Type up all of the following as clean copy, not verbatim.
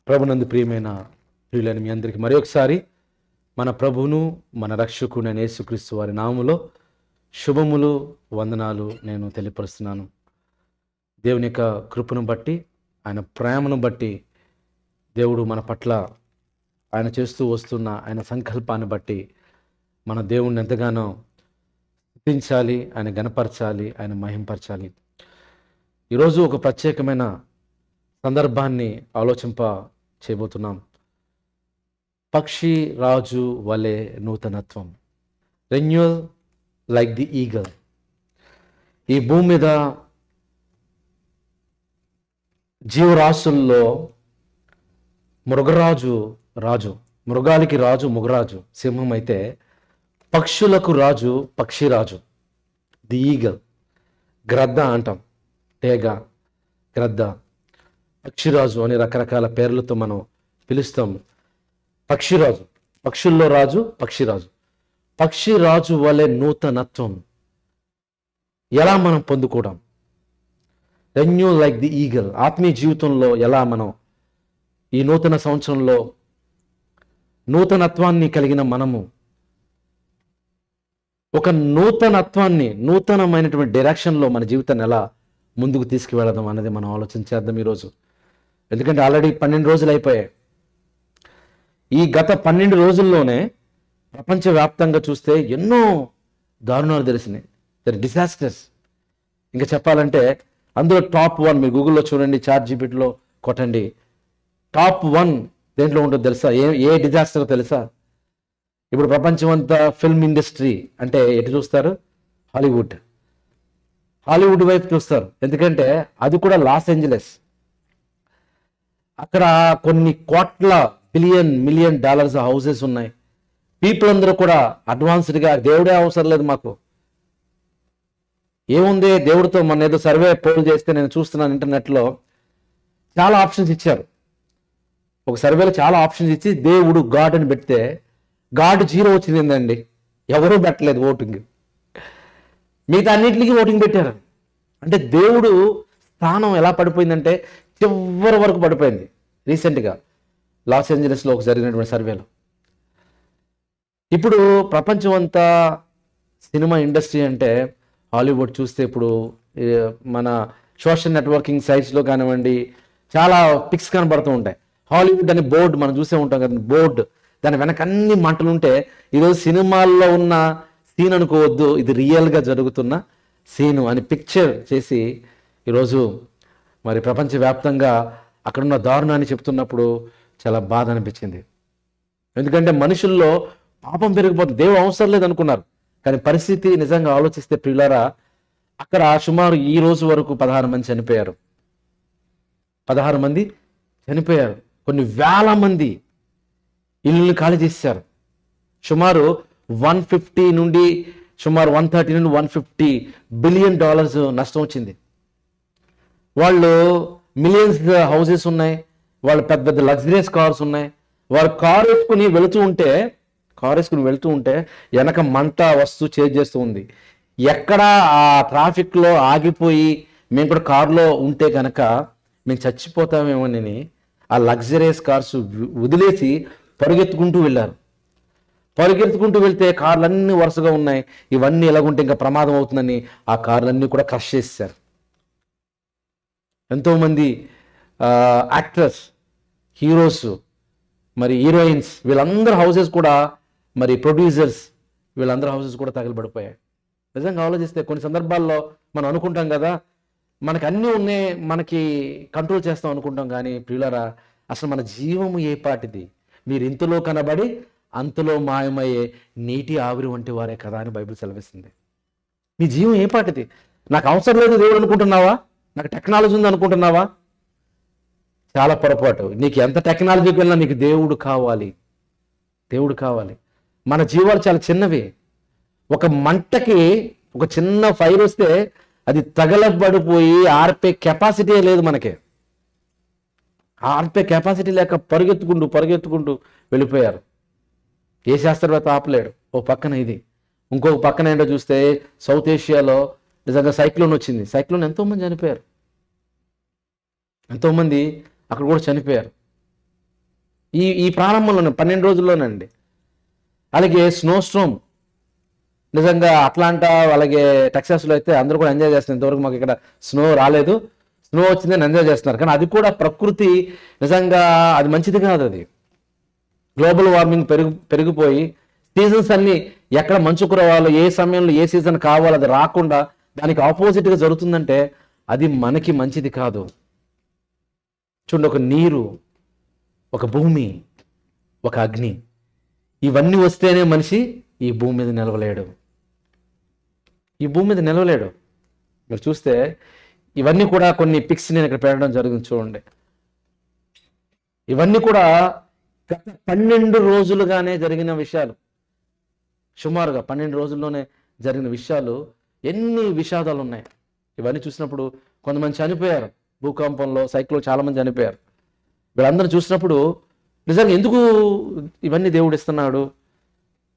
ప్రభునందు ప్రియమైన ప్రియులైన మీ అందరికీ మరి ఒకసారి మన ప్రభువును మన రక్షకుడైన యేసుక్రీస్తు వారి నామములో శుభములు వందనాలు నేను తెలియపరుస్తున్నాను. దేవుని యొక్క కృపను బట్టి, ఆయన ప్రేమను బట్టి, దేవుడు మన పట్ల ఆయన చేస్తూ వస్తున్న ఆయన సంకల్పాన్ని బట్టి మన దేవుణ్ణి ఎంతగానో స్తుతించాలి, ఆయన గణపరచాలి, ఆయన మహింపరచాలి. ఈరోజు ఒక ప్రత్యేకమైన సందర్భాన్ని ఆలోచింప చేయబోతున్నాం. పక్షి రాజు వలె నూతనత్వం, రెన్యూవల్ లైక్ ది ఈగల్. ఈ భూమి మీద జీవరాశుల్లో మృగరాజు రాజు, మృగాలకి రాజు మృగరాజు సింహం అయితే పక్షులకు రాజు పక్షిరాజు, ది ఈగల్. గ్రద్ద అంటాం, టేగ, గ్రద్ద, పక్షిరాజు అని రకరకాల పేర్లతో మనం పిలుస్తాం. పక్షిరాజు, పక్షుల్లో రాజు పక్షిరాజు. పక్షిరాజు వలె నూతనత్వం ఎలా మనం పొందుకోవడం, రెన్యూ లైక్ ది ఈగల్. ఆత్మీయ జీవితంలో ఎలా మనం ఈ నూతన సంవత్సరంలో నూతనత్వాన్ని కలిగిన మనము ఒక నూతనమైనటువంటి డైరెక్షన్లో మన జీవితాన్ని ఎలా ముందుకు తీసుకువెళదాం అనేది మనం ఆలోచించేద్దాం ఈరోజు. ఎందుకంటే ఆల్రెడీ 12 రోజులు అయిపోయాయి. ఈ గత 12 రోజుల్లోనే ప్రపంచవ్యాప్తంగా చూస్తే ఎన్నో దారుణాలు తెలిసినాయి, డిజాస్టర్స్. ఇంకా చెప్పాలంటే అందులో టాప్ 1 మీరు గూగుల్లో చూడండి, ChatGPTలో కొట్టండి, టాప్ 1 దేంట్లో ఉంటుందో తెలుసా? ఏ డిజాస్టర్ తెలుసా? ఇప్పుడు ప్రపంచం అంతా ఫిల్మ్ ఇండస్ట్రీ అంటే ఎటు చూస్తారు? హాలీవుడ్ వైపు చూస్తారు. ఎందుకంటే అది కూడా లాస్ ఏంజలస్. అక్కడ కొన్ని కోట్ల మిలియన్ డాలర్స్ హౌసెస్ ఉన్నాయి. పీపుల్ అందరూ కూడా అడ్వాన్స్డ్గా దేవుడే అవసరం లేదు మాకు, ఏముంది దేవుడితో. మన ఏదో సర్వే పోల్ చేస్తే నేను చూస్తున్నాను ఇంటర్నెట్లో, చాలా ఆప్షన్స్ ఇచ్చారు. ఒక సర్వేలో చాలా ఆప్షన్స్ ఇచ్చి దేవుడు గాడ్ అని పెడితే గాడ్ 0 వచ్చింది. ఏందండి, ఎవరూ పెట్టలేదు ఓటింగ్, మిగతా అన్నింటికి ఓటింగ్ పెట్టారు. అంటే దేవుడు స్థానం ఎలా పడిపోయిందంటే చివరి వరకు పడిపోయింది. రీసెంట్గా లాస్ ఏంజలస్లో ఒక జరిగినటువంటి సర్వేలో. ఇప్పుడు ప్రపంచం అంతా సినిమా ఇండస్ట్రీ అంటే హాలీవుడ్ చూస్తే ఇప్పుడు మన సోషల్ నెట్వర్కింగ్ సైట్స్లో కానివ్వండి చాలా పిక్స్ కనబడుతూ ఉంటాయి. హాలీవుడ్ అని బోర్డు మనం చూసే ఉంటాం కదా, బోర్డు, దాని వెనక అన్ని మంటలు ఉంటే ఈరోజు సినిమాల్లో ఉన్న సీన్ అనుకోవద్దు, ఇది రియల్గా జరుగుతున్న సీను అని పిక్చర్ చేసి ఈరోజు మరి ప్రపంచవ్యాప్తంగా అక్కడున్న దారుణాన్ని చెప్తున్నప్పుడు చాలా బాధ అనిపించింది. ఎందుకంటే మనుషుల్లో పాపం పెరిగిపోతుంది, దేవుడు అవసరం లేదు అనుకున్నారు. కానీ పరిస్థితి నిజంగా ఆలోచిస్తే ప్రియులారా, అక్కడ సుమారు ఈ రోజు వరకు 16 మంది చనిపోయారు. 16 మంది చనిపోయారు. కొన్ని వేల మంది ఇల్లుని ఖాళీ చేశారు. సుమారు 150 నుండి సుమారు 130 నుండి 150 బిలియన్ డాలర్స్ నష్టం వచ్చింది. వాళ్ళు మిలియన్స్ హౌసెస్ ఉన్నాయి, వాళ్ళు పెద్ద పెద్ద లగ్జరియస్ కార్స్ ఉన్నాయి. వాళ్ళు కారు వేసుకుని వెళుతూ ఉంటే వెనక మంట వస్తూ చేజ్ చేస్తూ ఉంది. ఎక్కడ ఆ ట్రాఫిక్లో ఆగిపోయి మేము కూడా కారులో ఉంటే కనుక మేము చచ్చిపోతామేమోనని ఆ లగ్జరియస్ కార్స్ వదిలేసి పరిగెత్తుకుంటూ వెళ్ళారు. పరిగెత్తుకుంటూ వెళ్తే కార్లన్నీ వరుసగా ఉన్నాయి. ఇవన్నీ ఎలాగుంటే ఇంకా ప్రమాదం అవుతుందని ఆ కార్లన్నీ కూడా క్రష్ చేశారు. ఎంతోమంది యాక్టర్స్, హీరోస్, మరి హీరోయిన్స్, వీళ్ళందరూ హౌసెస్ కూడా, మరి ప్రొడ్యూసర్స్, వీళ్ళందరూ హౌసెస్ కూడా తగలబడిపోయాయి. నిజంగా ఆలోచిస్తే కొన్ని సందర్భాల్లో మనం అనుకుంటాం కదా, మనకి అన్నీ ఉన్నాయి, మనకి కంట్రోల్ చేస్తాం అనుకుంటాం. కానీ ప్రియులారా, అసలు మన జీవము ఏ పాటిది? మీరు ఇంతలో కనబడి అంతలో మాయమయ్యే నీటి ఆవిరి వంటి వారే కదా అని బైబిల్ సెలవిస్తుంది. మీ జీవం ఏ పాటిది? నాకు అవసరం లేదు దేవుడు అనుకుంటున్నావా? నాకు టెక్నాలజీ ఉంది అనుకుంటున్నావా? చాలా పొరపాటు. నీకు ఎంత టెక్నాలజీకి వెళ్ళినా నీకు దేవుడు కావాలి. మన జీవాలు చాలా చిన్నవి. ఒక మంటకి ఒక చిన్న ఫైర్ వస్తే అది తగలబడిపోయి ఆర్పే కెపాసిటీ లేదు మనకి. ఆర్పే కెపాసిటీ లేక పరిగెత్తుకుంటూ వెళ్ళిపోయారు. ఏ శాస్త్రవేత్త ఆపలేడు. ఓ పక్కన ఇది, ఇంకొక పక్కన ఏంటో చూస్తే సౌత్ ఏషియాలో నిజంగా సైక్లోన్ వచ్చింది. సైక్లోన్ ఎంతోమంది చనిపోయారు. అక్కడ కూడా చనిపోయారు. ఈ ఈ ప్రారంభంలోనే 12 రోజుల్లోనండి. అలాగే స్నో స్ట్రోమ్, నిజంగా అట్లాంటా అలాగే టెక్సాస్లో అయితే అందరూ కూడా ఎంజాయ్ చేస్తున్నారు. ఇంతవరకు మాకు ఇక్కడ స్నో రాలేదు, స్నో వచ్చిందని ఎంజాయ్ చేస్తున్నారు. కానీ అది కూడా ప్రకృతి నిజంగా అది మంచిది కాదు. అది గ్లోబల్ వార్మింగ్ పెరిగిపోయి సీజన్స్ అన్ని ఎక్కడ మంచు కురవాలో, ఏ సమయంలో ఏ సీజన్ కావాలో అది రాకుండా దానికి ఆపోజిట్గా జరుగుతుందంటే అది మనకి మంచిది కాదు. చూడండి, ఒక నీరు, ఒక భూమి, ఒక అగ్ని, ఇవన్నీ వస్తేనే మనిషి ఈ భూమి మీద నిలవలేడు. ఈ భూమి మీద నిలవలేడు. మీరు చూస్తే ఇవన్నీ కూడా కొన్ని పిక్స్ నేను ఇక్కడ పెట్టడం జరిగింది చూడండి. ఇవన్నీ కూడా గత 12 రోజులుగానే జరిగిన విషయాలు. సుమారుగా 12 రోజుల్లోనే జరిగిన విషయాలు. ఎన్ని విషాదాలు ఉన్నాయి. ఇవన్నీ చూసినప్పుడు కొంతమంది చనిపోయారు భూకంపంలో, సైక్లో చాలామంది చనిపోయారు. వీళ్ళందరూ చూసినప్పుడు నిజంగా ఎందుకు ఇవన్నీ దేవుడు ఇస్తున్నాడు,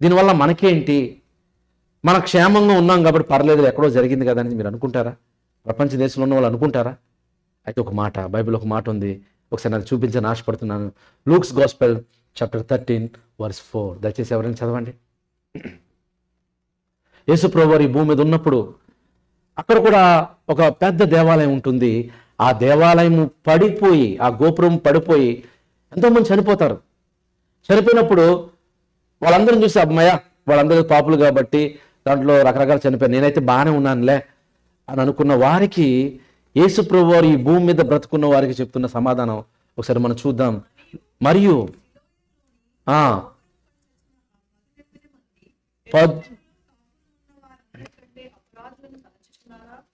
దీనివల్ల మనకేంటి, మన క్షేమంగా ఉన్నాం కాబట్టి పర్లేదు, ఎక్కడో జరిగింది కదా అని మీరు అనుకుంటారా? ప్రపంచ దేశంలో ఉన్న వాళ్ళు అనుకుంటారా? అయితే ఒక మాట, బైబిల్ ఒక మాట ఉంది, ఒకసారి నాకు చూపించని ఆశపడుతున్నాను. Luke's gospel chapter 13:4. దయచేసి ఎవరైనా చదవండి. యేసు ప్రభువు ఈ భూమి మీద ఉన్నప్పుడు అక్కడ కూడా ఒక పెద్ద దేవాలయం ఉంటుంది. ఆ దేవాలయం పడిపోయి, ఆ గోపురం పడిపోయి ఎంతోమంది చనిపోతారు. చనిపోయినప్పుడు వాళ్ళందరం చూసి అమ్మయ్య వాళ్ళందరూ పాపులు కాబట్టి దాంట్లో రకరకాల చనిపోయారు, నేనైతే బాగానే ఉన్నానులే అని అనుకున్న వారికి యేసు ప్రభువు ఈ భూమి మీద బ్రతుకున్న వారికి చెప్తున్న సమాధానం ఒకసారి మనం చూద్దాం. మరియు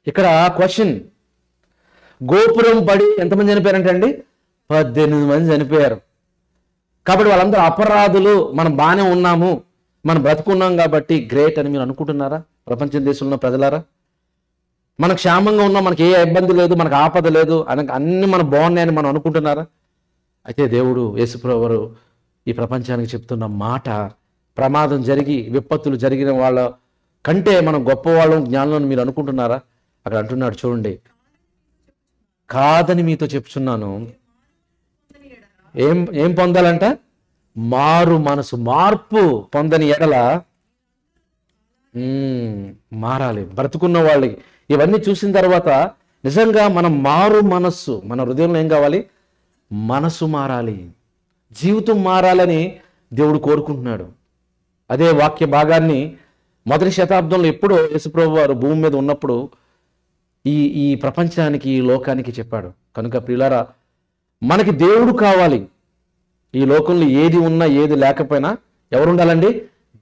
ఇక్కడ క్వశ్చన్, గోపురం పడి ఎంతమంది చనిపోయారంటే అండి 18 మంది చనిపోయారు. కాబట్టి వాళ్ళందరూ అపరాధులు, మనం బాగానే ఉన్నాము, మనం బ్రతుకున్నాం కాబట్టి గ్రేట్ అని మీరు అనుకుంటున్నారా? ప్రపంచ దేశంలో ఉన్న ప్రజలారా, మనం క్షేమంగా ఉన్నాం, మనకి ఏ ఇబ్బంది లేదు, మనకు ఆపద లేదు, అన్ని మనం బాగున్నాయని మనం అనుకుంటున్నారా? అయితే దేవుడు యేసుప్రభువు ఈ ప్రపంచానికి చెప్తున్న మాట, ప్రమాదం జరిగి విపత్తులు జరిగిన వాళ్ళ కంటే మనం గొప్పవాళ్ళం, జ్ఞానం మీరు అనుకుంటున్నారా? అక్కడ అంటున్నాడు చూడండి, కాదని మీతో చెప్తున్నాను. ఏం పొందాలంట? మారు మనసు, మార్పు పొందని ఎడల మారాలి. బ్రతుకున్న వాళ్ళకి ఇవన్నీ చూసిన తర్వాత నిజంగా మనం మారు మనస్సు, మన హృదయంలో ఏం కావాలి? మనసు మారాలి, జీవితం మారాలని దేవుడు కోరుకుంటున్నాడు. అదే వాక్య భాగాన్ని 1వ శతాబ్దంలో ఎప్పుడో యేసుప్రభు వారు భూమి మీద ఉన్నప్పుడు ఈ ప్రపంచానికి, ఈ లోకానికి చెప్పాడు. కనుక ప్రియులారా, మనకి దేవుడు కావాలి. ఈ లోకంలో ఏది ఉన్నా ఏది లేకపోయినా ఎవరు ఉండాలండి?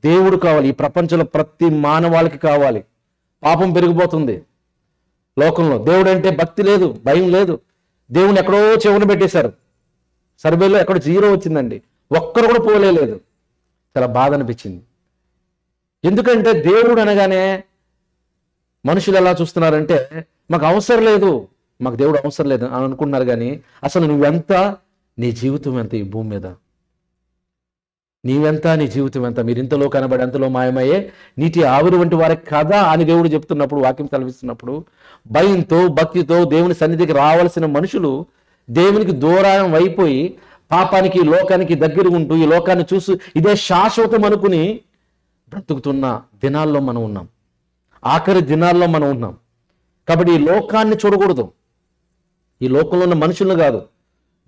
దేవుడు కావాలి. ఈ ప్రపంచంలో ప్రతి మానవాళికి కావాలి. పాపం పెరిగిపోతుంది లోకంలో. దేవుడు అంటే భక్తి లేదు, భయం లేదు. దేవుని ఎక్కడో చెవున పెట్టేశారు. సర్వేలో ఎక్కడో 0 వచ్చిందండి, ఒక్కరు కూడా పోలేదు. చాలా బాధ అనిపించింది. ఎందుకంటే దేవుడు అనగానే మనుషులు ఎలా చూస్తున్నారంటే మాకు అవసరం లేదు, మాకు దేవుడు అవసరం లేదు అని అనుకుంటున్నారు. కానీ అసలు నువ్వెంత, నీ జీవితం ఎంత ఈ భూమి మీద, నీవెంత, నీ జీవితం ఎంత? మీరు ఇంతలో కనబడి అంతలో మాయమయ్యే నీటి ఆవిరి వంటి వారికి కదా అని దేవుడు చెప్తున్నప్పుడు, వాక్యం తలవిస్తున్నప్పుడు, భయంతో భక్తితో దేవుని సన్నిధికి రావాల్సిన మనుషులు దేవునికి దూరం అయిపోయి పాపానికి, లోకానికి దగ్గర ఉంటూ ఈ లోకాన్ని చూసి ఇదే శాశ్వతం అనుకుని బ్రతుకుతున్న దినాల్లో మనం ఉన్నాం. ఆఖరి దినాల్లో మనం ఉన్నాం. కాబట్టి ఈ లోకాన్ని చూడకూడదు, ఈ లోకంలో ఉన్న మనుషులను కాదు,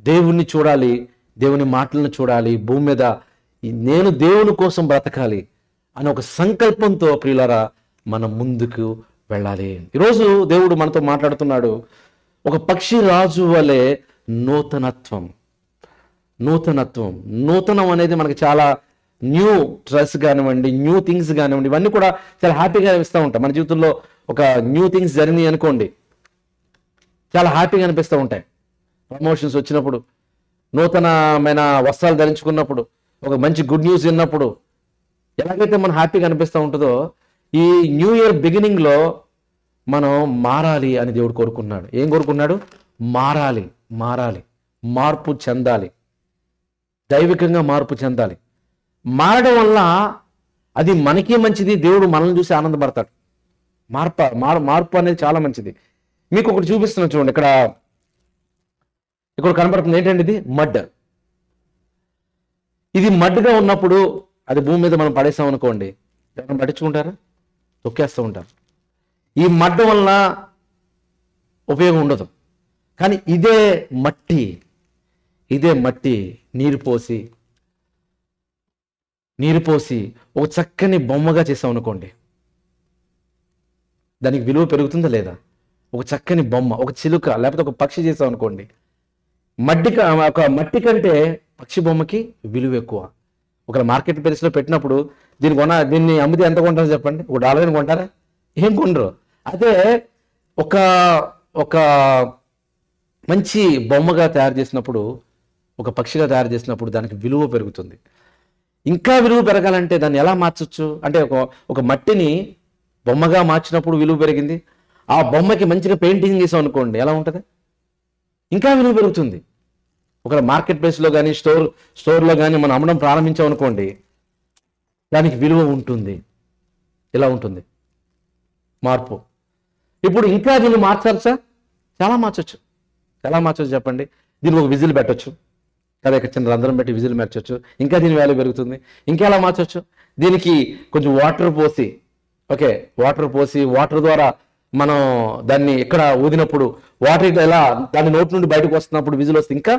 దేవుణ్ణి చూడాలి, దేవుని మాటలను చూడాలి. భూమి మీద నేను దేవుని కోసం బ్రతకాలి అనే ఒక సంకల్పంతో ప్రియులారా మనం ముందుకు వెళ్ళాలి. ఈరోజు దేవుడు మనతో మాట్లాడుతున్నాడు. ఒక పక్షి రాజు వలె నూతనత్వం. నూతనం అనేది మనకి చాలా న్యూ డ్రెస్ కానివ్వండి, న్యూ థింగ్స్ కానివ్వండి, ఇవన్నీ కూడా చాలా హ్యాపీగా అనిపిస్తూ ఉంటాయి. మన జీవితంలో ఒక న్యూ థింగ్స్ జరిగినాయి అనుకోండి, చాలా హ్యాపీగా అనిపిస్తూ ఉంటాయి. ప్రమోషన్స్ వచ్చినప్పుడు, నూతనమైన వస్త్రాలు ధరించుకున్నప్పుడు, ఒక మంచి గుడ్ న్యూస్ విన్నప్పుడు ఎలాగైతే మనం హ్యాపీగా అనిపిస్తూ ఉంటుందో, ఈ న్యూ ఇయర్ బిగినింగ్లో మనం మారాలి అని దేవుడు కోరుకున్నాడు. ఏం కోరుకున్నాడు? మారాలి, మార్పు చెందాలి, దైవికంగా మార్పు చెందాలి. మారడం వల్ల అది మనకే మంచిది, దేవుడు మనల్ని చూసి ఆనందపడతాడు. మార్పు అనేది చాలా మంచిది. మీకు ఒకటి చూపిస్తున్నాను చూడండి. ఇక్కడ కనబడుతుంది ఏంటండి? ఇది మడ్. ఇది మడ్డుగా ఉన్నప్పుడు అది భూమి మీద మనం పడేసాం అనుకోండి, ఎవరైనా పట్టించుకుంటారా? తొక్కేస్తూ ఉంటారు. ఈ మడ్డ వలన ఉపయోగం ఉండదు. కానీ ఇదే మట్టి నీరు పోసి ఒక చక్కని బొమ్మగా చేసాం అనుకోండి, దానికి విలువ పెరుగుతుందా లేదా? ఒక చక్కని బొమ్మ, ఒక చిలుక లేకపోతే ఒక పక్షి చేసాం అనుకోండి, ఒక మట్టి కంటే పక్షి బొమ్మకి విలువ ఎక్కువ. ఒక మార్కెట్ ప్లేస్లో పెట్టినప్పుడు దీన్ని అమ్మితే ఎంత కొంటారో చెప్పండి? $1 కొంటారా? ఏం కొనరు. అదే ఒక మంచి బొమ్మగా తయారు చేసినప్పుడు, ఒక పక్షిగా తయారు చేసినప్పుడు దానికి విలువ పెరుగుతుంది. ఇంకా విలువ పెరగాలంటే దాన్ని ఎలా మార్చొచ్చు అంటే, ఒక మట్టిని బొమ్మగా మార్చినప్పుడు విలువ పెరిగింది. ఆ బొమ్మకి మంచిగా పెయింటింగ్ చేసాం అనుకోండి, ఎలా ఉంటుంది? ఇంకా విలువ పెరుగుతుంది. ఒక మార్కెట్ ప్లేస్లో కానీ స్టోర్లో కానీ మనం అమ్మడం ప్రారంభించాం అనుకోండి, దానికి విలువ ఉంటుంది. ఇలా ఉంటుంది మార్పు. ఇప్పుడు ఇంకా దీన్ని మార్చవచ్చా? చాలా మార్చొచ్చు చెప్పండి. దీనికి ఒక విజిల్ పెట్టచ్చు కదా, ఇక్కడ చిన్న రంధ్రం పెట్టి విజిల్ మార్చొచ్చు. ఇంకా దీని వాల్యూ పెరుగుతుంది. ఇంకా ఎలా మార్చొచ్చు? దీనికి కొంచెం వాటర్ పోసి వాటర్ ద్వారా మనం దాన్ని ఎక్కడ ఊదినప్పుడు వాటర్ ఎలా దాని నోటి నుండి బయటకు వస్తున్నప్పుడు విజిల్ వస్తే ఇంకా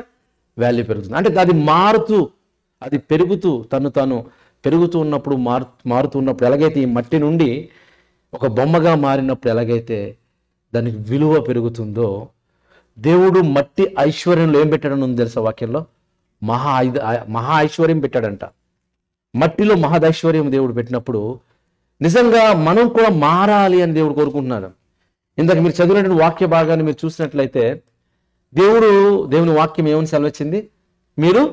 వాల్యూ పెరుగుతుంది. అంటే అది పెరుగుతూ తను పెరుగుతూ ఉన్నప్పుడు మారుతూ ఉన్నప్పుడు ఎలాగైతే ఈ మట్టి నుండి ఒక బొమ్మగా మారినప్పుడు ఎలాగైతే దానికి విలువ పెరుగుతుందో, దేవుడు మట్టి ఐశ్వర్యంలో ఏం పెట్టాడని ఉంది తెలుసా? వాక్యంలో మహా ఐశ్వర్యం పెట్టాడంట. మట్టిలో మహదైశ్వర్యం దేవుడు పెట్టినప్పుడు నిజంగా మనం కూడా మారాలి అని దేవుడు కోరుకుంటున్నాడు. ఇందాక మీరు చదివినటువంటి వాక్య భాగాన్ని మీరు చూసినట్లయితే దేవుని వాక్యం ఏమని సెలవిచ్చింది? మీరు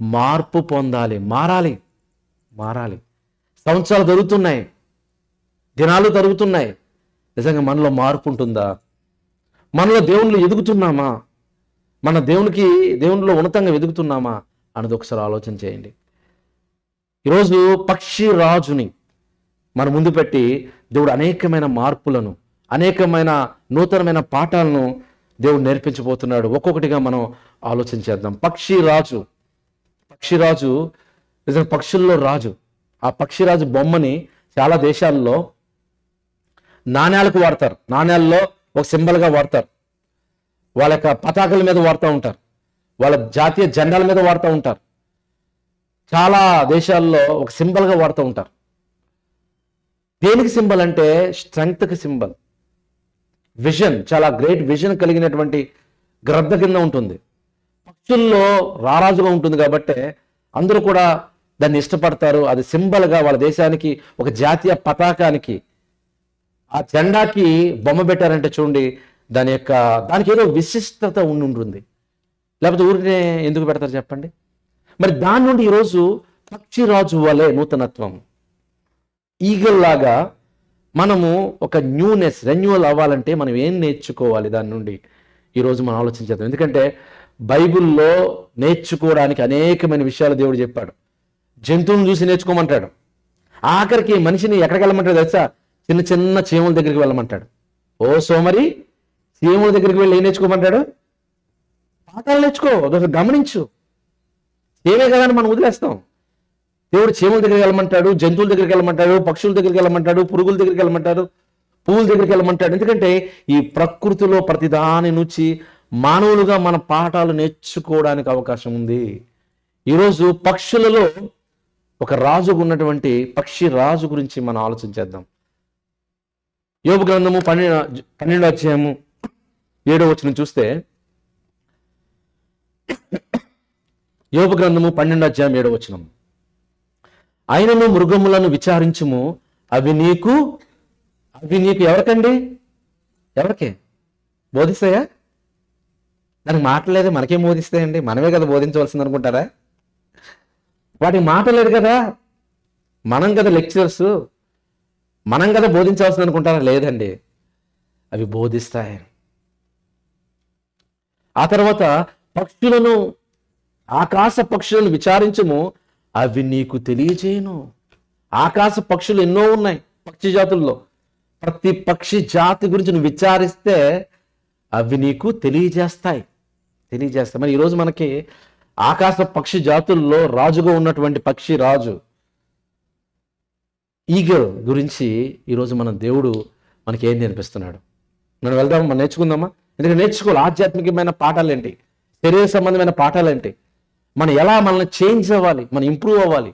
మార్పు పొందాలి, మారాలి. సంవత్సరాలు జరుగుతున్నాయి, దినాలు జరుగుతున్నాయి. నిజంగా మనలో మార్పు ఉంటుందా? మనలో దేవునిలో ఎదుగుతున్నామా? మన దేవునిలో ఉన్నతంగా ఎదుగుతున్నామా అన్నది ఒకసారి ఆలోచన చేయండి. ఈరోజు పక్షి రాజుని మన ముందు పెట్టి దేవుడు అనేకమైన మార్పులను, అనేకమైన నూతనమైన పాఠాలను దేవుడు నేర్పించబోతున్నాడు. ఒక్కొక్కటిగా మనం ఆలోచన చేద్దాం. పక్షి రాజు నిజంగా పక్షుల్లో రాజు. ఆ పక్షిరాజు బొమ్మని చాలా దేశాల్లో నాణ్యాలకు వాడతారు. నాణ్యాల్లో ఒక సింబల్గా వాడతారు. వాళ్ళ యొక్క పతాకాల మీద వాడుతూ ఉంటారు. వాళ్ళ జాతీయ జెండాల మీద వాడుతూ ఉంటారు. చాలా దేశాల్లో ఒక సింబల్గా వాడుతూ ఉంటారు. దేనికి సింబల్ అంటే స్ట్రెంగ్త్కి సింబల్. విజన్, చాలా గ్రేట్ విజన్ కలిగినటువంటి గ్రద్ద కింద ఉంటుంది. పక్షుల్లో రారాజుగా ఉంటుంది కాబట్టి అందరూ కూడా దాన్ని ఇష్టపడతారు. అది సింబల్గా వాళ్ళ దేశానికి, ఒక జాతీయ పతాకానికి, ఆ జెండాకి బొమ్మ పెట్టారంటే చూడండి, దానికి ఏదో విశిష్టత ఉంటుంది. లేకపోతే ఊరినే ఎందుకు పెడతారు చెప్పండి? మరి దాని నుండి ఈరోజు పక్షిరాజు వలె నూతనత్వం, ఈగల్ లాగా మనము ఒక రెన్యువల్ అవ్వాలంటే మనం ఏం నేర్చుకోవాలి? దాని నుండి ఈరోజు మనం ఆలోచించేద్దాం. ఎందుకంటే బైబిల్లో నేర్చుకోవడానికి అనేకమైన విషయాలు దేవుడు చెప్పాడు. జంతువులను చూసి నేర్చుకోమంటాడు. ఆఖరికి మనిషిని ఎక్కడికి వెళ్ళమంటాడు తెలుసా? చిన్న చిన్న చీమల దగ్గరికి వెళ్ళమంటాడు. ఓ సోమరి, చీమల దగ్గరికి వెళ్ళి ఏం నేర్చుకోమంటాడు? పాఠాలు నేర్చుకో, గమనించు. ఏమే కదా అని మనం వదిలేస్తాం. దేవుడు చీమల దగ్గరికి వెళ్ళమంటాడు, జంతువుల దగ్గరికి వెళ్ళమంటాడు, పక్షుల దగ్గరికి వెళ్ళమంటాడు, పురుగుల దగ్గరికి వెళ్ళమంటాడు, పువ్వుల దగ్గరికి వెళ్ళమంటాడు. ఎందుకంటే ఈ ప్రకృతిలో ప్రతిదాని నుంచి మానవులుగా మన పాఠాలు నేర్చుకోవడానికి అవకాశం ఉంది. ఈరోజు పక్షులలో ఒక రాజు ఉన్నటువంటి పక్షి రాజు గురించి మనం ఆలోచించేద్దాం. యోబు గ్రంథము 12వ అధ్యాయము 7వ వచనం చూస్తే, యోబు గ్రంథము 12వ అధ్యాయం 7వ వచనం, ఆయనను మృగములను విచారించుము, అవి నీకు ఎవరికండి? ఎవరికే బోధిస్తాయా? దానికి మాటలేదు, మనకేం బోధిస్తాయండి? మనమే కదా బోధించవలసింది అనుకుంటారా? వాటికి మాట లేదు కదా, మనం కదా లెక్చరర్స్, మనం కదా బోధించవలసింది అనుకుంటారా? లేదండి, అవి బోధిస్తాయి. ఆ తర్వాత ఆకాశ పక్షులను విచారించము, అవి నీకు తెలియజేయను. ఆకాశ పక్షులు ఎన్నో ఉన్నాయి పక్షి జాతుల్లో. ప్రతి పక్షి జాతి గురించి నువ్వు విచారిస్తే అవి నీకు తెలియజేస్తాయి. మరి ఈరోజు మనకి ఆకాశ పక్షి జాతుల్లో రాజుగా ఉన్నటువంటి పక్షి రాజు ఈగల్ గురించి ఈరోజు మన దేవుడు మనకి ఏం నేర్పిస్తున్నాడు? మనం వెళ్దాం, మనం నేర్చుకుందామా? ఎందుకంటే నేర్చుకోవాలి. ఆధ్యాత్మికమైన పాఠాలు ఏంటి, శరీర సంబంధమైన పాఠాలు ఏంటి, మనం ఎలా మనల్ని చేంజ్ అవ్వాలి, మనం ఇంప్రూవ్ అవ్వాలి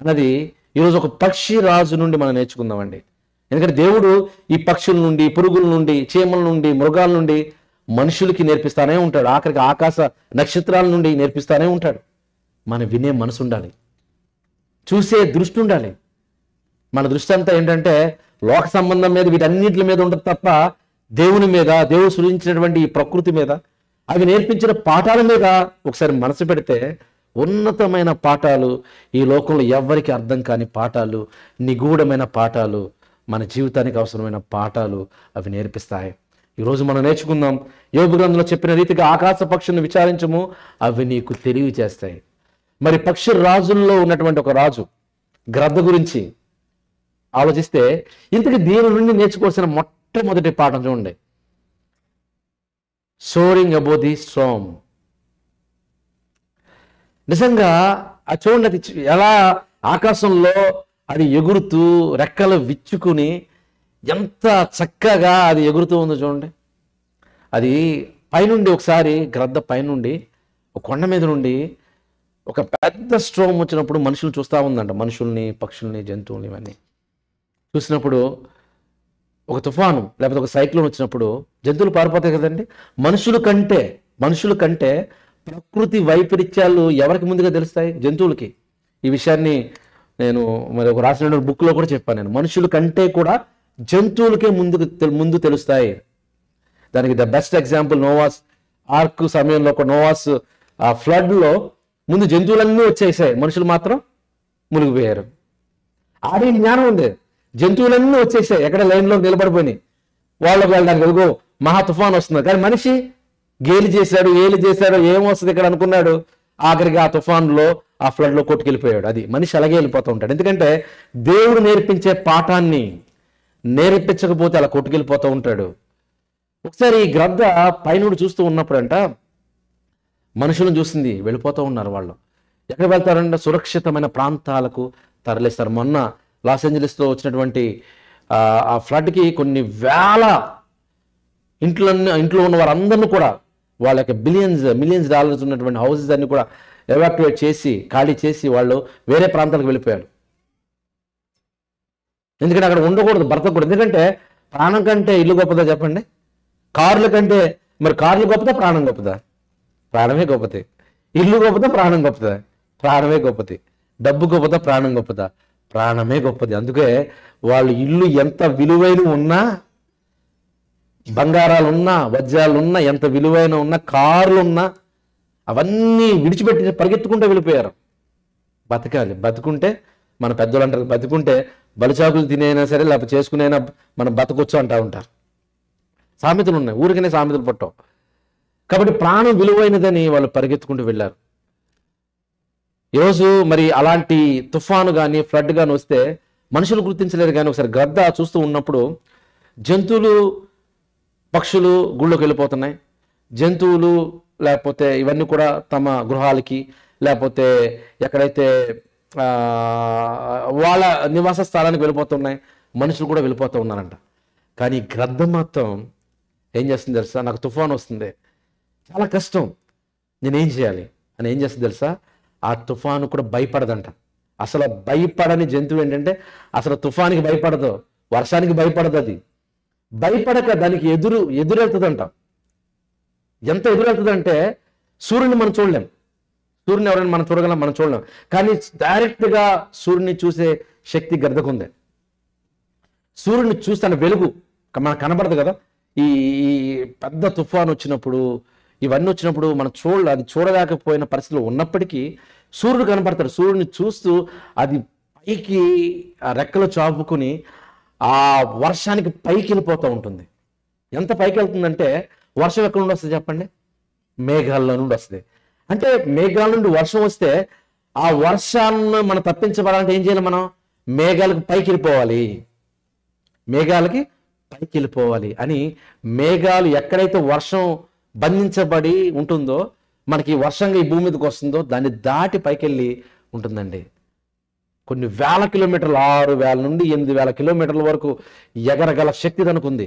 అన్నది ఈరోజు ఒక పక్షి రాజు నుండి మనం నేర్చుకుందామండి. ఎందుకంటే దేవుడు ఈ పక్షుల నుండి, పురుగుల నుండి, చీమల నుండి, మృగాల నుండి మనుషులకి నేర్పిస్తానే ఉంటాడు. ఆఖరికి ఆకాశ నక్షత్రాల నుండి నేర్పిస్తానే ఉంటాడు. మనం వినే మనసు ఉండాలి, చూసే దృష్టి ఉండాలి. మన దృష్టి అంతా ఏంటంటే లోక సంబంధం మీద, వీటన్నింటి మీద ఉంటుంది తప్ప దేవుని మీద, దేవుడు సృజించినటువంటి ఈ ప్రకృతి మీద, అవి నేర్పించిన పాఠాల మీద ఒకసారి మనసు పెడితే ఉన్నతమైన పాఠాలు, ఈ లోకంలో ఎవ్వరికి అర్థం కాని పాఠాలు, నిగూఢమైన పాఠాలు, మన జీవితానికి అవసరమైన పాఠాలు అవి నేర్పిస్తాయి. ఈరోజు మనం నేర్చుకుందాం. యోబు గ్రంథంలో చెప్పిన రీతిగా ఆకాశ పక్షులను విచారించము, అవి నీకు తెలివి చేస్తాయి. మరి పక్షి రాజుల్లో ఉన్నటువంటి ఒక రాజు గ్రద్ద గురించి ఆలోచిస్తే, ఇంతకు దీని నుండి నేర్చుకోవాల్సిన మొట్టమొదటి పాఠం చూడండి, సోరింగ్ అబౌవ్ ది స్టార్మ్. నిజంగా అది చూడండి, అది ఎలా ఆకాశంలో అది ఎగురుతూ రెక్కలు విచ్చుకుని ఎంత చక్కగా అది ఎగురుతూ ఉందో చూడండి. అది పైనుండి ఒకసారి గ్రద్ద పైనుండి ఒక కొండ మీద నుండి ఒక పెద్ద స్ట్రోమ్ వచ్చినప్పుడు మనుషులు చూస్తూ ఉందంట, మనుషుల్ని, పక్షుల్ని, జంతువుల్ని, ఇవన్నీ చూసినప్పుడు ఒక తుఫాను లేకపోతే ఒక సైక్లోన్ వచ్చినప్పుడు జంతువులు పారిపోతాయి కదండి. మనుషుల కంటే ప్రకృతి వైపరీత్యాలు ఎవరికి ముందుగా తెలుస్తాయి? జంతువులకి. ఈ విషయాన్ని నేను మరి ఒక రాసిన బుక్లో కూడా చెప్పాను. నేను మనుషుల కంటే కూడా జంతువులకే ముందు తెలుస్తాయి. దానికి ద బెస్ట్ ఎగ్జాంపుల్ నోవాస్ ఆర్క్ సమయంలో, ఒక నోవాస్ ఆ ఫ్లడ్లో ముందు జంతువులన్నీ వచ్చేసాయి, మనుషులు మాత్రం మునిగిపోయారు. ఆడే జ్ఞానం ఉంది, జంతువులన్నీ వచ్చేసాయి, ఎక్కడ లైన్లో నిలబడిపోయినాయి, వాళ్ళకి వెళ్ళడానికి ఎదుగో మహా తుఫాన్ వస్తుంది. కానీ మనిషి ఏలి చేశాడు, ఏమొస్తుంది ఇక్కడ అనుకున్నాడు. ఆఖరికి ఆ తుఫాన్లో, ఆ ఫ్లడ్లో కొట్టుకెళ్ళిపోయాడు. అది మనిషి అలాగే వెళ్ళిపోతూ ఉంటాడు. ఎందుకంటే దేవుడు నేర్పించే పాఠాన్ని నేర్పించకపోతే అలా కొట్టుకెళ్ళిపోతూ ఉంటాడు. ఒకసారి ఈ గ్రద్ద పైనుండి చూస్తూ ఉన్నప్పుడంట మనుషులను చూసింది, వెళ్ళిపోతూ ఉన్నారు. వాళ్ళు ఎక్కడ వెళ్తారంటే సురక్షితమైన ప్రాంతాలకు తరలిస్తారు. మొన్న లాస్ ఏంజలీస్లో వచ్చినటువంటి ఆ ఫ్లడ్కి కొన్ని వేల ఇంట్లో ఉన్న వారందరినీ కూడా, వాళ్ళ యొక్క మిలియన్స్ డాలర్స్ ఉన్నటువంటి హౌసెస్ అన్ని కూడా ఎవాక్యువేట్ చేసి, ఖాళీ చేసి వాళ్ళు వేరే ప్రాంతాలకు వెళ్ళిపోయారు. ఎందుకంటే అక్కడ ఉండకూడదు, బ్రతకూడదు. ఎందుకంటే ప్రాణం కంటే ఇల్లు గొప్పదా చెప్పండి? కార్ల కంటే మరి కార్లు గొప్పదా, ప్రాణం గొప్పదా? ప్రాణమే గొప్పది. ఇల్లు గొప్పదా, ప్రాణం గొప్పదా? ప్రాణమే గొప్పది. డబ్బు గొప్పదా, ప్రాణం గొప్పదా? ప్రాణమే గొప్పది. అందుకే వాళ్ళు ఇల్లు ఎంత విలువైన ఉన్నా, బంగారాలున్నా, వజ్రాలున్నా, ఎంత విలువైన ఉన్నా, కార్లు ఉన్నా, అవన్నీ విడిచిపెట్టి పరిగెత్తుకుంటూ వెళ్ళిపోయారు. బతకాలి, బతుకుంటే మన పెద్దలు అంటారు, బతుకుంటే బలిచాకులు తినైనా సరే లేకపోతే చేసుకునైనా మనం బతకొచ్చు అంటూ ఉంటారు. సామెతలు ఉన్నాయి, ఊరికనే సామెతలు పట్టవు. కాబట్టి ప్రాణం విలువైనదని వాళ్ళు పరిగెత్తుకుంటూ వెళ్ళారు. ఈరోజు మరి అలాంటి తుఫాను కానీ, ఫ్లడ్ కానీ వస్తే మనుషులు గుర్తించలేరు. కానీ ఒకసారి గ్రద్ద చూస్తూ ఉన్నప్పుడు జంతువులు, పక్షులు గుళ్ళోకి వెళ్ళిపోతున్నాయి. జంతువులు లేకపోతే ఇవన్నీ కూడా తమ గృహాలకి, లేకపోతే ఎక్కడైతే వాళ్ళ నివాస స్థలానికి వెళ్ళిపోతున్నాయి. మనుషులు కూడా వెళ్ళిపోతూ ఉన్నారంట. కానీ గ్రద్ద మాత్రం ఏం చేస్తుంది తెలుసా? నాకు తుఫాను వస్తుంది, చాలా కష్టం, నేనేం చేయాలి అని ఏం చేస్తుంది తెలుసా? ఆ తుఫాను కూడా భయపడదంట. అసలు భయపడని జంతువు ఏంటంటే అసలు తుఫానికి భయపడదు, వర్షానికి భయపడదు. అది భయపడక దానికి ఎదురెళ్తుందంట. ఎంత ఎదురెళ్తుందంటే సూర్యుని మనం చూడలేం. సూర్యుని ఎవరైనా మనం చూడగలం, మనం చూడలేం. కానీ డైరెక్ట్గా సూర్యుని చూసే శక్తి గద్దకుంది. సూర్యుని చూస్తే వెలుగు మనకు కనబడదు కదా. ఈ పెద్ద తుఫాను వచ్చినప్పుడు, ఇవన్నీ వచ్చినప్పుడు మనం అది చూడలేకపోయిన పరిస్థితులు ఉన్నప్పటికీ సూర్యుడు కనపడతాడు. సూర్యుడిని చూస్తూ అది పైకి ఆ రెక్కలు చాపుకుని ఆ వర్షానికి పైకి వెళ్ళిపోతూ ఉంటుంది. ఎంత పైకి వెళ్తుందంటే వర్షం ఎక్కడ నుండి వస్తుంది చెప్పండి? మేఘాల్లో నుండి వస్తుంది. అంటే మేఘాల నుండి వర్షం వస్తే ఆ వర్షాలను మనం తప్పించబడాలంటే ఏం చేయాలి? మనం మేఘాలకు పైకి వెళ్ళిపోవాలి, మేఘాలకి పైకి వెళ్ళిపోవాలి అని. మేఘాలు ఎక్కడైతే వర్షం బంధించబడి ఉంటుందో మనకి వర్షంగా ఈ భూమి మీదకి వస్తుందో దాన్ని దాటి పైకెళ్ళి ఉంటుందండి. కొన్ని వేల కిలోమీటర్లు, 6,000 నుండి 8,000 కిలోమీటర్ల వరకు ఎగరగల శక్తి తనకుంది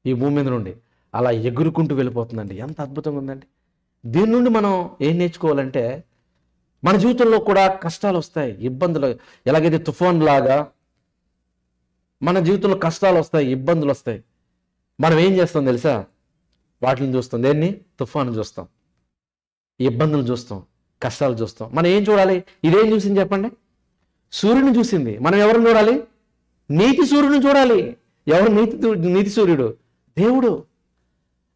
ఈ భూమి మీద నుండి. అలా ఎగురుకుంటూ వెళ్ళిపోతుందండి. ఎంత అద్భుతంగా ఉందండి. దీని నుండి మనం ఏం నేర్చుకోవాలంటే, మన జీవితంలో కూడా కష్టాలు వస్తాయి, ఇబ్బందులు, ఎలాగైతే తుఫాన్ లాగా మన జీవితంలో కష్టాలు వస్తాయి, ఇబ్బందులు వస్తాయి. మనం ఏం చేస్తాం తెలుసా? వాటిని చూస్తాం. దేన్ని? తుఫాను చూస్తాం, ఇబ్బందులు చూస్తాం, కష్టాలు చూస్తాం. మనం ఏం చూడాలి? ఇదేం చూసింది చెప్పండి? సూర్యుని చూసింది. మనం ఎవరిని చూడాలి? నీతి సూర్యుని చూడాలి. ఎవరు నీతి సూర్యుడు? దేవుడు.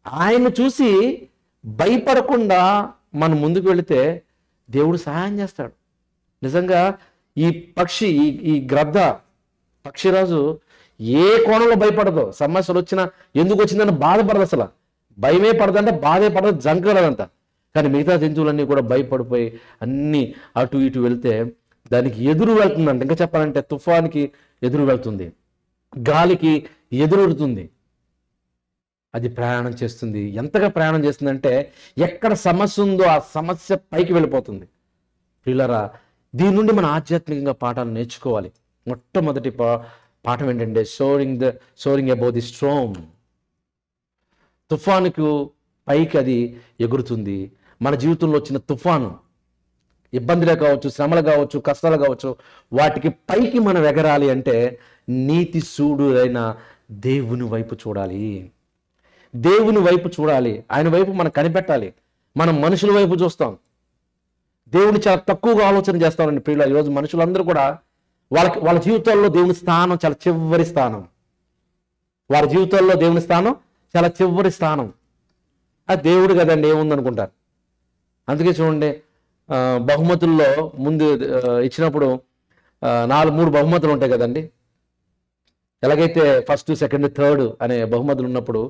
ఆయన్ని చూసి భయపడకుండా మనం ముందుకు వెళితే దేవుడు సహాయం చేస్తాడు. నిజంగా ఈ పక్షి, ఈ గ్రద్ద, పక్షిరాజు ఏ కోణంలో భయపడదు. సమస్యలు వచ్చినా ఎందుకు వచ్చిందని బాధపడదు. అసలు భయమే పడదంటే, బాధే పడదు, జంకలదంట. కానీ మిగతా జంతువులన్నీ కూడా భయపడిపోయి అన్నీ అటు ఇటు వెళ్తే దానికి ఎదురు వెళ్తుందంట. ఇంకా చెప్పాలంటే తుఫానికి ఎదురు వెళ్తుంది, గాలికి ఎదురుతుంది. అది ప్రయాణం చేస్తుంది. ఎంతగా ప్రయాణం చేస్తుందంటే ఎక్కడ సమస్య ఉందో ఆ సమస్య పైకి వెళ్ళిపోతుంది. ప్రియులారా, దీని నుండి మన ఆధ్యాత్మికంగా పాఠాలు నేర్చుకోవాలి. మొట్టమొదటి పాఠం ఏంటంటే సోరింగ్ అబౌట్ ది స్ట్రామ్. తుఫానుకు పైకి అది ఎగురుతుంది. మన జీవితంలో వచ్చిన తుఫాను, ఇబ్బందులే కావచ్చు, శ్రమలు కావచ్చు, కష్టాలు కావచ్చు, వాటికి పైకి మనం ఎగరాలి అంటే నీతి సూర్యుడైన దేవుని వైపు చూడాలి. దేవుని వైపు చూడాలి. ఆయన వైపు మనం కనిపెట్టాలి. మనం మనుషుల వైపు చూస్తాం. దేవుని చాలా తక్కువగా ఆలోచన చేస్తామండి ప్రియుల. ఈరోజు మనుషులందరూ కూడా వాళ్ళ జీవితాల్లో దేవుని స్థానం చాలా చివరి స్థానం. వారి జీవితాల్లో దేవుని స్థానం చాలా చివరి స్థానం. అది దేవుడు కదండి, ఏముందనుకుంటారు. అందుకే చూడండి, బహుమతుల్లో ముందు ఇచ్చినప్పుడు 3 బహుమతులు ఉంటాయి కదండి. ఎలాగైతే ఫస్ట్, సెకండ్, థర్డ్ అనే బహుమతులు ఉన్నప్పుడు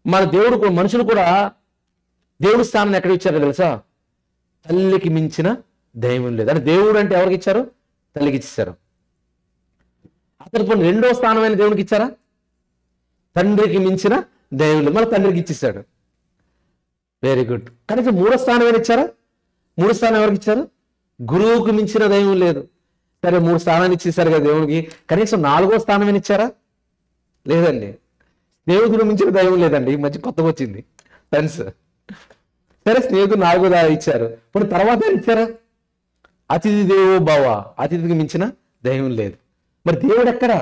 మన దేవుడు, మనుషులు కూడా దేవుడి స్థానాన్ని ఎక్కడ ఇచ్చారో తెలుసా? తల్లికి మించిన దైవం లేదు. అంటే దేవుడు అంటే ఎవరికి ఇచ్చారు? తల్లికి ఇచ్చారు. అతను పోనీ 2వ స్థానమైన దేవునికి ఇచ్చారా? తండ్రికి మించిన దైవం లేదు, మళ్ళీ తండ్రికి ఇచ్చేసాడు. Very good. కనీసం 3వ స్థానం ఇచ్చారా? 3వ స్థానం ఎవరికి ఇచ్చారు? గురువుకు మించిన దైవం లేదు. సరే, 3 స్థానాన్ని ఇచ్చేసారు కదా దేవునికి. కనీసం 4వ స్థానం ఇచ్చారా? లేదండి. స్నేహితుడు మించిన దైవం లేదండి. ఈ మధ్య కొత్తగా వచ్చింది ఫ్రెండ్స్. సరే, స్నేహితుడు 4వ ఇచ్చారు. ఇప్పుడు తర్వాత ఇచ్చారా? అతిథి దేవో భవ, అతిథికి మించిన దైవం లేదు. మరి దేవుడు ఎక్కడా?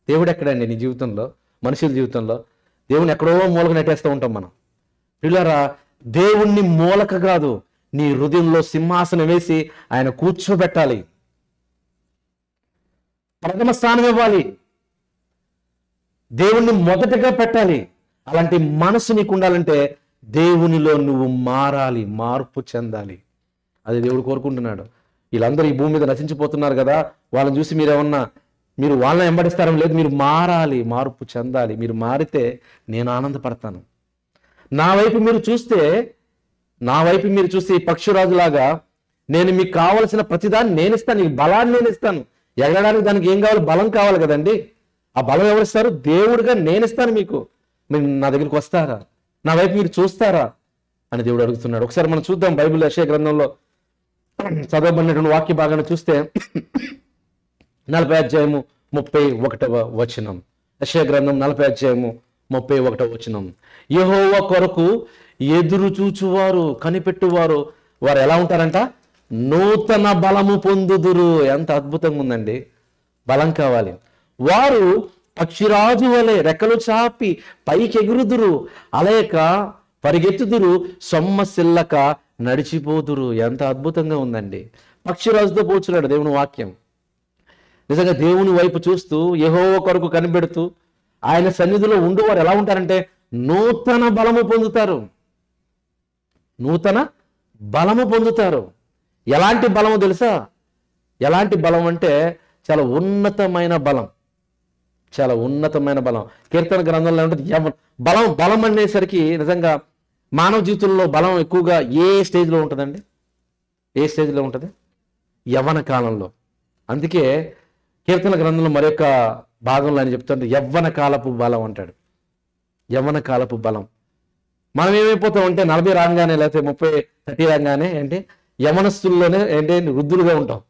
దేవుడు ఎక్కడండి నీ జీవితంలో, మనుషుల జీవితంలో? దేవుని ఎక్కడో మూలక నెట్టేస్తూ ఉంటాం మనం. పిల్లరా, దేవుణ్ణి మూలక కాదు, నీ హృదయంలో సింహాసనం వేసి ఆయన కూర్చోబెట్టాలి. ప్రథమ స్థానం ఇవ్వాలి. దేవుణ్ణి మొదటగా పెట్టాలి. అలాంటి మనసు నీకు ఉండాలంటే దేవునిలో నువ్వు మారాలి, మార్పు చెందాలి. అది దేవుడు కోరుకుంటున్నాడు. వీళ్ళందరూ ఈ భూమి మీద నశించిపోతున్నారు కదా, వాళ్ళని చూసి మీరు వాళ్ళని వెంబడిస్తారని లేదు. మీరు మారాలి, మార్పు చెందాలి. మీరు మారితే నేను ఆనందపడతాను. నా వైపు మీరు చూస్తే ఈ పక్షిరాజులాగా నేను మీకు కావలసిన ప్రతిదాన్ని నేను ఇస్తాను. ఈ బలాన్ని నేను ఇస్తాను. ఎగరడానికి దానికి ఏం కావాలి? బలం కావాలి కదండి. ఆ బలం ఎవరిస్తారు? దేవుడిగా నేను ఇస్తాను. మీరు నా దగ్గరికి వస్తారా? నా వైపు మీరు చూస్తారా అని దేవుడు అడుగుతున్నాడు. ఒకసారి మనం చూద్దాం. బైబిల్ యెషయా గ్రంథంలో చదవబడినటువంటి వాక్య భాగాన్ని చూస్తే 40వ అధ్యాయము 31వ వచనం. యెషయా గ్రంథం 40వ అధ్యాయము 31వ వచనం. యెహోవా కొరకు ఎదురు చూచువారు, కనిపెట్టువారు, వారు ఎలా ఉంటారంట? నూతన బలము పొందుదురు. ఎంత అద్భుతంగా ఉందండి. బలం కావాలి. వారు పక్షిరాజు వలె రెక్కలు చాపి పైకి ఎగురుదురు, అలయక పరిగెత్తుదురు, సొమ్మసిల్లక నడిచిపోదురు. ఎంత అద్భుతంగా ఉందండి. పక్షిరాజుతో పోల్చున్నాడు దేవుని వాక్యం. నిజంగా దేవుని వైపు చూస్తూ, యెహోవా కొరకు కనిపెడుతూ, ఆయన సన్నిధిలో ఉండువారు ఎలా ఉంటారంటే నూతన బలము పొందుతారు. నూతన బలము పొందుతారు. ఎలాంటి బలము తెలుసా? ఎలాంటి బలం అంటే చాలా ఉన్నతమైన బలం. చాలా ఉన్నతమైన బలం. కీర్తన గ్రంథంలో ఉంటుంది బలం అనేసరికి నిజంగా మానవ జీవితంలో బలం ఎక్కువగా ఏ స్టేజ్లో ఉంటుందండి? ఏ స్టేజ్లో ఉంటుంది? యవ్వన కాలంలో. అందుకే కీర్తన గ్రంథంలో మరొక భాగంలో ఆయన చెప్తుంటే యవ్వన కాలపు బలం అంటాడు. యవ్వన కాలపు బలం. మనం ఏమైపోతాం అంటే 40 రాగానే లేకపోతే 30 రాగానే ఏంటి యవనస్తుల్లోనే ఏంటి వృద్ధులుగా ఉంటాం.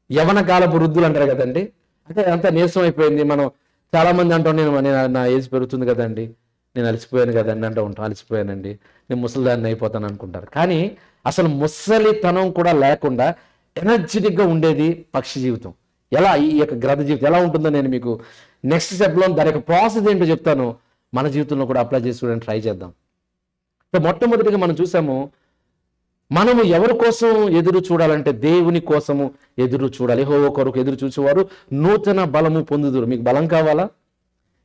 యవన కాలపు వృద్ధులు అంటారు కదండి. అంటే అంతా నీరసం అయిపోయింది. మనం చాలా మంది అంటాం, నా ఏజ్ పెరుగుతుంది కదండి, నేను అలసిపోయాను కదండి అంటూ ఉంటాం. అలసిపోయానండి, నేను ముసలిదాన్ని అయిపోతాను అనుకుంటారు. కానీ అసలు ముసలితనం కూడా లేకుండా ఎనర్జెటిక్గా ఉండేది పక్షి జీవితం. ఎలా ఈ యొక్క గ్రద్ద జీవితం ఎలా ఉంటుందో నేను మీకు నెక్స్ట్ స్టెప్లో దాని యొక్క ప్రాసెస్ ఏంటో చెప్తాను. మన జీవితంలో కూడా అప్లై చేసుకోవడానికి ట్రై చేద్దాం. సో మొట్టమొదటిగా మనం చూసాము, మనము ఎవరి కోసం ఎదురు చూడాలంటే దేవుని కోసము ఎదురు చూడాలి. యెహోవా కొరకు ఎదురు చూసేవారు నూతన బలము పొందుదురు. మీకు బలం కావాలా?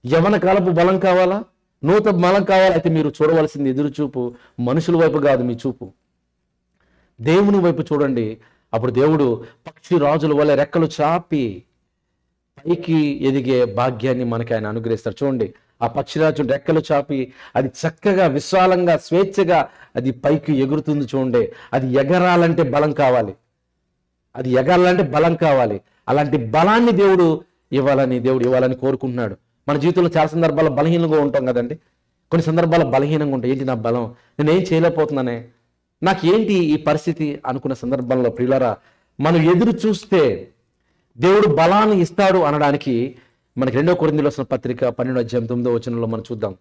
యవన కాలపు బలం కావాలా? నూతన బలం కావాలా? అయితే మీరు చూడవలసింది ఎదురు చూపు మనుషుల వైపు కాదు, మీ చూపు దేవుని వైపు చూడండి. అప్పుడు దేవుడు పక్షి రాజుల వల్ల రెక్కలు చాపి పైకి ఎదిగే భాగ్యాన్ని మనకి ఆయన అనుగ్రహిస్తారు. చూడండి, ఆ పక్షిరాజు రెక్కలు చాపి అది చక్కగా విశాలంగా స్వేచ్ఛగా అది పైకి ఎగురుతుంది. చూడండి, అది ఎగరాలంటే బలం కావాలి, అది ఎగరాలంటే బలం కావాలి. అలాంటి బలాన్ని దేవుడు ఇవ్వాలని కోరుకుంటున్నాడు. మన జీవితంలో చాలా సందర్భాల్లో బలహీనంగా ఉంటాం కదండి. కొన్ని సందర్భాల్లో బలహీనంగా ఉంటాయి. ఏంటి నా బలం, నేనేం చేయలేకపోతున్నానే, నాకు ఏంటి ఈ పరిస్థితి అనుకున్న సందర్భంలో ప్రియులారా, మనం ఎదురు చూస్తే దేవుడు బలాన్ని ఇస్తాడు అనడానికి మనకి 2 కొరింథీయులకు రాసిన పత్రిక 12:9 మనం చూద్దాం.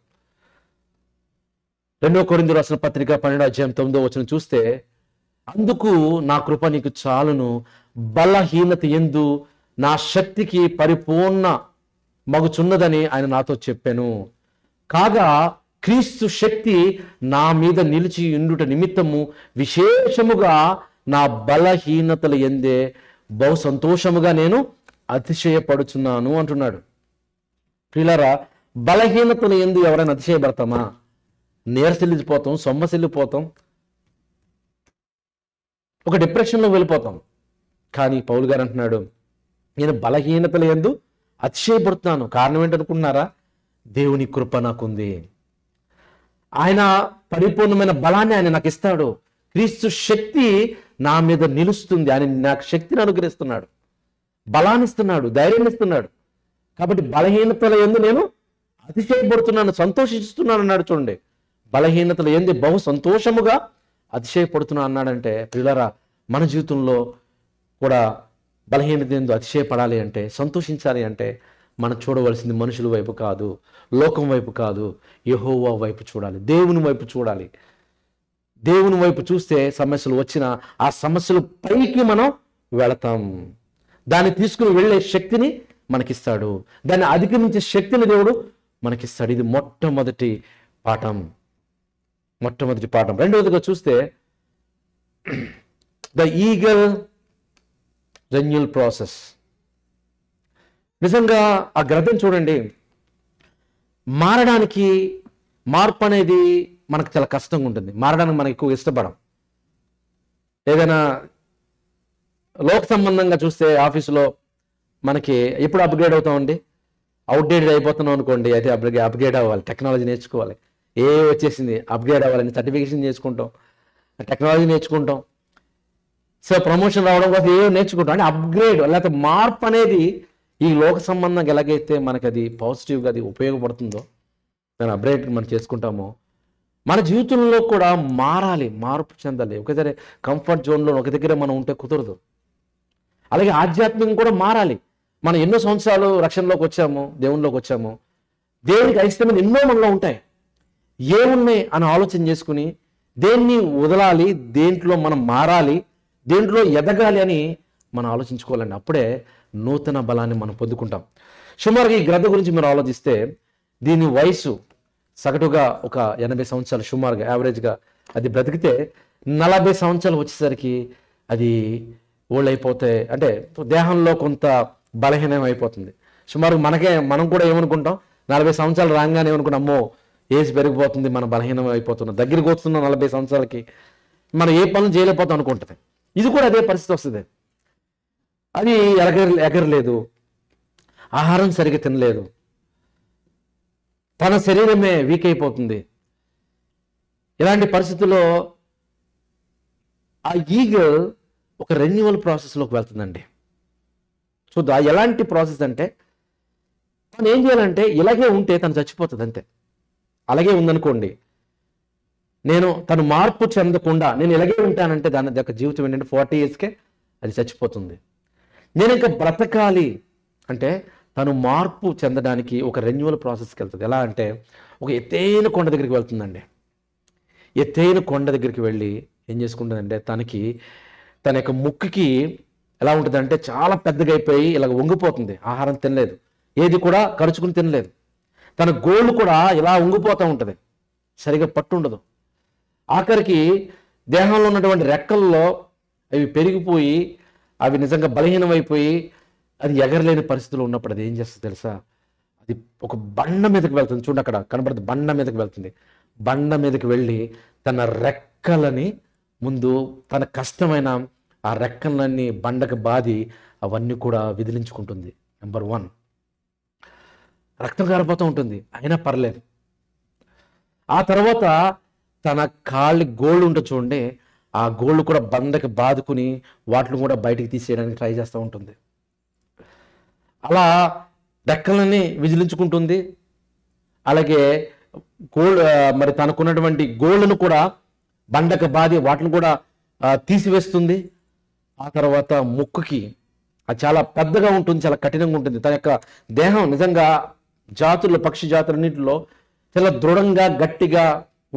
2 కొరింథీయులకు రాసిన పత్రిక 12:9 చూస్తే, అందుకు నా కృప నీకు చాలును, బలహీనత యందు నా శక్తికి పరిపూర్ణ మగుచున్నదని ఆయన నాతో చెప్పాను. కాగా క్రీస్తు శక్తి నా మీద నిలిచి ఉండుట నిమిత్తము విశేషముగా నా బలహీనతల యందే బహు సంతోషముగా నేను అతిశయపడుచున్నాను అంటున్నాడు. ప్రియులారా, బలహీనతల యందు ఎవరైనా అతిశయపడతామా? నీరసిల్లిపోతాం, సొమ్మసిల్లిపోతాం, ఒక డిప్రెషన్లో వెళ్ళిపోతాం. కానీ పౌలు గారు అంటున్నాడు, నేను బలహీనతల యందు అతిశయపడుతున్నాను. కారణం ఏంటనుకుంటున్నారా? దేవుని కృప నాకుంది. ఆయన పరిపూర్ణమైన బలాన్ని ఆయన నాకు ఇస్తాడు. క్రీస్తు శక్తి నా మీద నిలుస్తుంది. ఆయన నాకు శక్తిని అనుగ్రహిస్తున్నాడు, బలాన్ని ఇస్తున్నాడు, ధైర్యాన్ని ఇస్తున్నాడు. కాబట్టి బలహీనతల యందు నేను అతిశయపడుతున్నాను, సంతోషిస్తున్నాను అన్నాడు. చూడండి, బలహీనతల యందు బహు సంతోషముగా అతిశయపడుతున్నాను అన్నాడంటే, ప్రియులారా, మన జీవితంలో కూడా బలహీనత యందు అతిశయపడాలి అంటే, సంతోషించాలి అంటే మనం చూడవలసింది మనుషుల వైపు కాదు, లోకం వైపు కాదు, యెహోవా వైపు చూడాలి, దేవుని వైపు చూడాలి. దేవుని వైపు చూస్తే సమస్యలు వచ్చినా ఆ సమస్యల పైకి మనం వెళతాం. దాన్ని తీసుకుని వెళ్ళే శక్తిని మనకిస్తాడు, దాన్ని అధిగమించే శక్తిని దేవుడు మనకిస్తాడు. ఇది మొట్టమొదటి పాఠం. రెండవదిగా చూస్తే ద ఈగల్ రెన్యూల్ ప్రాసెస్. నిజంగా ఆ గ్రంథం చూడండి, మార్పు అనేది మనకు చాలా కష్టంగా ఉంటుంది. మారడానికి మనం ఎక్కువ ఇష్టపడం. ఏదైనా లోక సంబంధంగా చూస్తే ఆఫీసులో మనకి ఎప్పుడు అప్గ్రేడ్ అవుతామండి, అవుట్డేటెడ్ అయిపోతున్నాం అనుకోండి, అయితే అప్గ్రేడ్ అవ్వాలి, టెక్నాలజీ నేర్చుకోవాలి. వచ్చేసింది, అప్గ్రేడ్ అవ్వాలని సర్టిఫికేషన్ నేర్చుకుంటాం, టెక్నాలజీ నేర్చుకుంటాం. సో ప్రమోషన్ రావడం కోసం నేర్చుకుంటాం. అంటే అప్గ్రేడ్ లేకపోతే మార్పు అనేది ఈ లోక సంబంధంగా ఎలాగైతే మనకి అది పాజిటివ్గా అది ఉపయోగపడుతుందో, దాన్ని అప్గ్రేడ్ మనం చేసుకుంటామో, మన జీవితంలో కూడా మారాలి, మార్పు చెందాలి. ఒకసారి కంఫర్ట్ జోన్లో ఒక దగ్గర మనం ఉంటే కుదరదు. అలాగే ఆధ్యాత్మికంగా కూడా మారాలి. మనం ఎన్నో సంవత్సరాలు రక్షణలోకి వచ్చాము, దేవునిలోకి వచ్చాము, దేవునికి అయిష్టమైన ఎన్నో మనలో ఉంటాయి. ఏమున్నాయి అని ఆలోచన చేసుకుని దేన్ని వదలాలి, దేంట్లో మనం మారాలి, దేంట్లో ఎదగాలి అని మనం ఆలోచించుకోవాలండి. అప్పుడే నూతన బలాన్ని మనం పొందుకుంటాం. సుమారుగా ఈ గ్రంథం గురించి మీరు ఆలోచిస్తే, దీని వయసు సగటుగా ఒక 80 సంవత్సరాలు, సుమారుగా యావరేజ్గా అది బ్రతికితే 40 సంవత్సరాలు వచ్చేసరికి అది ఓల్డ్ అయిపోతే, అంటే దేహంలో కొంత బలహీనం అయిపోతుంది. సుమారు మనం కూడా ఏమనుకుంటాం, 40 సంవత్సరాలు రాగానే ఏమనుకుంటాం, అమ్మో ఏజ్ పెరిగిపోతుంది, మన బలహీనం అయిపోతున్నాం, దగ్గరికి వస్తున్నాం 40 సంవత్సరాలకి, మనం ఏ పనులు చేయలేకపోతాం అనుకుంటుంది. ఇది కూడా అదే పరిస్థితి వస్తుంది. అది ఎగరలేదు, ఆహారం సరిగ్గా తినలేదు, తన శరీరమే వీక్ అయిపోతుంది. ఇలాంటి పరిస్థితుల్లో ఆ ఈగల్ ఒక రెన్యువల్ ప్రాసెస్లోకి వెళ్తుందండి. చూద్దాం ఎలాంటి ప్రాసెస్ అంటే, తను ఏం చేయాలంటే ఇలాగే ఉంటే తను చచ్చిపోతుంది అంతే. అలాగే ఉందనుకోండి, తను మార్పు చెందకుండా నేను ఇలాగే ఉంటానంటే దాని యొక్క జీవితం ఏంటంటే 40 yearsకే అది చచ్చిపోతుంది. నేను ఇంకా బ్రతకాలి అంటే తను మార్పు చెందడానికి ఒక రెన్యువల్ ప్రాసెస్కి వెళ్తుంది. ఎలా అంటే ఒక ఎత్తైన కొండ దగ్గరికి వెళ్తుందండి. ఎత్తైన కొండ దగ్గరికి వెళ్ళి ఏం చేసుకుంటుందంటే తన యొక్క ముక్కుకి ఎలా ఉంటుందంటే చాలా పెద్దగా అయిపోయి ఇలా వంగిపోతుంది. ఆహారం తినలేదు, ఏది కూడా కరుచుకుని తినలేదు. తన గోళ్ళు కూడా ఇలా వంగిపోతూ ఉంటుంది, సరిగా పట్టు ఉండదు. ఆఖరికి దేహంలో ఉన్నటువంటి రెక్కల్లో అవి పెరిగిపోయి అవి నిజంగా బలహీనమైపోయి అది ఎగరలేని పరిస్థితులు ఉన్నప్పుడు అది ఏం చేస్తుంది తెలుసా? అది ఒక బండ మీదకి వెళ్తుంది. చూడండి, అక్కడ కనబడుతుంది, బండ మీదకి వెళ్తుంది. బండ మీదకి వెళ్ళి తన రెక్కలని ముందు తన కష్టమైన ఆ రెక్కలన్నీ బండకు బాది అవన్నీ కూడా విదిలించుకుంటుంది. నెంబర్ 1, రక్తం కారిపోతూ ఉంటుంది, అయినా పర్లేదు. ఆ తర్వాత తన కాళ్ళి గోళ్ళు ఉంటుంది చూడండి, ఆ గోళ్ళు కూడా బండకి బాదుకుని వాటిని కూడా బయటికి తీసేయడానికి ట్రై చేస్తూ ఉంటుంది. అలా రెక్కలని విదిలించుకుంటుంది. అలాగే మరి తనకున్నటువంటి గోళ్ళను కూడా బండకు బాది వాటిని కూడా తీసివేస్తుంది. ఆ తర్వాత ముక్కుకి అది చాలా పెద్దగా ఉంటుంది, చాలా కఠినంగా ఉంటుంది. తన యొక్క దేహం నిజంగా పక్షి జాతులన్నింటిలో చాలా దృఢంగా గట్టిగా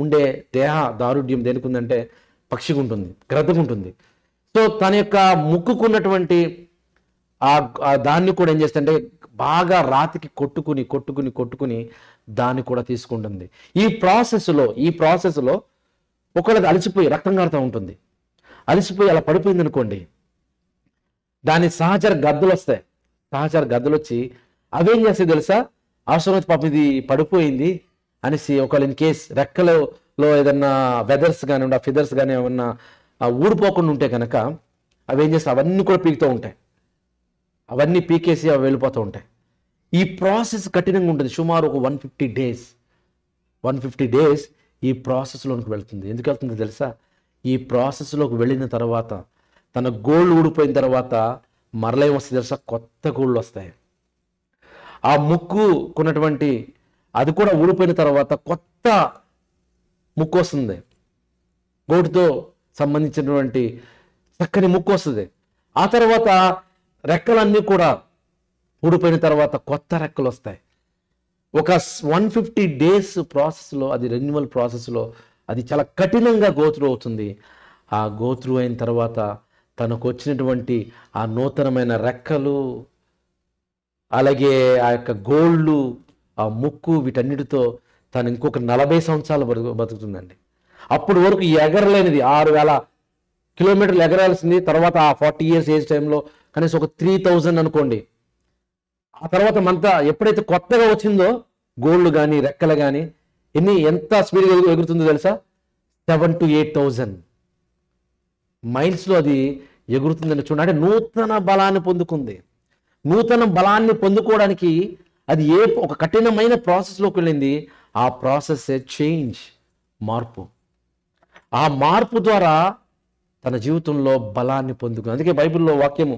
ఉండే దేహ దారుఢ్యం దేనికి ఉందంటే పక్షికి ఉంటుంది, గ్రద్దకు ఉంటుంది. సో తన యొక్క ముక్కుకున్నటువంటి దాన్ని కూడా ఏం చేస్తుంటే బాగా రాతికి కొట్టుకుని దాన్ని కూడా తీసుకుంటుంది. ఈ ప్రాసెస్లో ఒకళ్ళది అలసిపోయి రక్తం కారుతూ ఉంటుంది. అలసిపోయి అలా పడిపోయింది అనుకోండి, దాని సహచర గద్దలు వస్తాయి. సహచర గద్దలు వచ్చి అవేం చేస్తాయి తెలుసా? అవసరం పాపం ఇది పడిపోయింది అనేసి ఒకవేళ ఇన్ కేస్ రెక్కలో ఏదన్నా వెదర్స్ కానీ ఫిదర్స్ కానీ ఏమన్నా ఊడిపోకుండా ఉంటే కనుక అవేం చేస్తాయి, అవన్నీ కూడా పీకుతూ ఉంటాయి. అవన్నీ పీకేసి అవి వెళ్ళిపోతూ ఉంటాయి. ఈ ప్రాసెస్ కఠినంగా ఉంటుంది. సుమారు ఒక 150 డేస్ ఈ ప్రాసెస్లోకి వెళ్తుంది. ఎందుకు వెళ్తుంది తెలుసా? ఈ ప్రాసెస్లోకి వెళ్ళిన తర్వాత తన గోళ్ళు ఊడిపోయిన తర్వాత మరలేం వస్తుంది తెలుసా? కొత్త గోళ్ళు వస్తాయి. ఆ ముక్కుకున్నటువంటి అది కూడా ఊడిపోయిన తర్వాత కొత్త ముక్కు వస్తుంది. గోటితో సంబంధించినటువంటి చక్కని ముక్కు వస్తుంది. ఆ తర్వాత రెక్కలన్నీ కూడా ఊడిపోయిన తర్వాత కొత్త రెక్కలు వస్తాయి. ఒక 150 డేస్ ప్రాసెస్లో, అది రెన్యువల్ ప్రాసెస్లో అది చాలా కఠినంగా గోత్రు అవుతుంది. ఆ గోత్రు అయిన తర్వాత తనకు వచ్చినటువంటి ఆ నూతనమైన రెక్కలు, అలాగే ఆ యొక్క గోళ్ళు, ఆ ముక్కు, వీటన్నిటితో తను ఇంకొక 40 సంవత్సరాలు బతుకుతుందండి. అప్పుడు వరకు ఎగరలేనిది 6000 కిలోమీటర్లు ఎగరాల్సింది. తర్వాత ఆ 40 years ఏజ్ టైంలో కనీసం ఒక 3000 అనుకోండి. ఆ తర్వాత మనతో ఎప్పుడైతే కొత్తగా వచ్చిందో గోళ్ళు కానీ రెక్కలు కానీ ఎంత స్పీడ్గా ఎగురుతుందో తెలుసా? 7,000 to 8,000 మైల్స్లో అది ఎగురుతుందని చూడండి. అంటే నూతన బలాన్ని పొందుకుంది. నూతన బలాన్ని పొందుకోవడానికి అది ఒక కఠినమైన ప్రాసెస్లోకి వెళ్ళింది. ఆ ప్రాసెస్ చేంజ్, మార్పు. ఆ మార్పు ద్వారా తన జీవితంలో బలాన్ని పొందుకుంది. అందుకే బైబిల్లో వాక్యము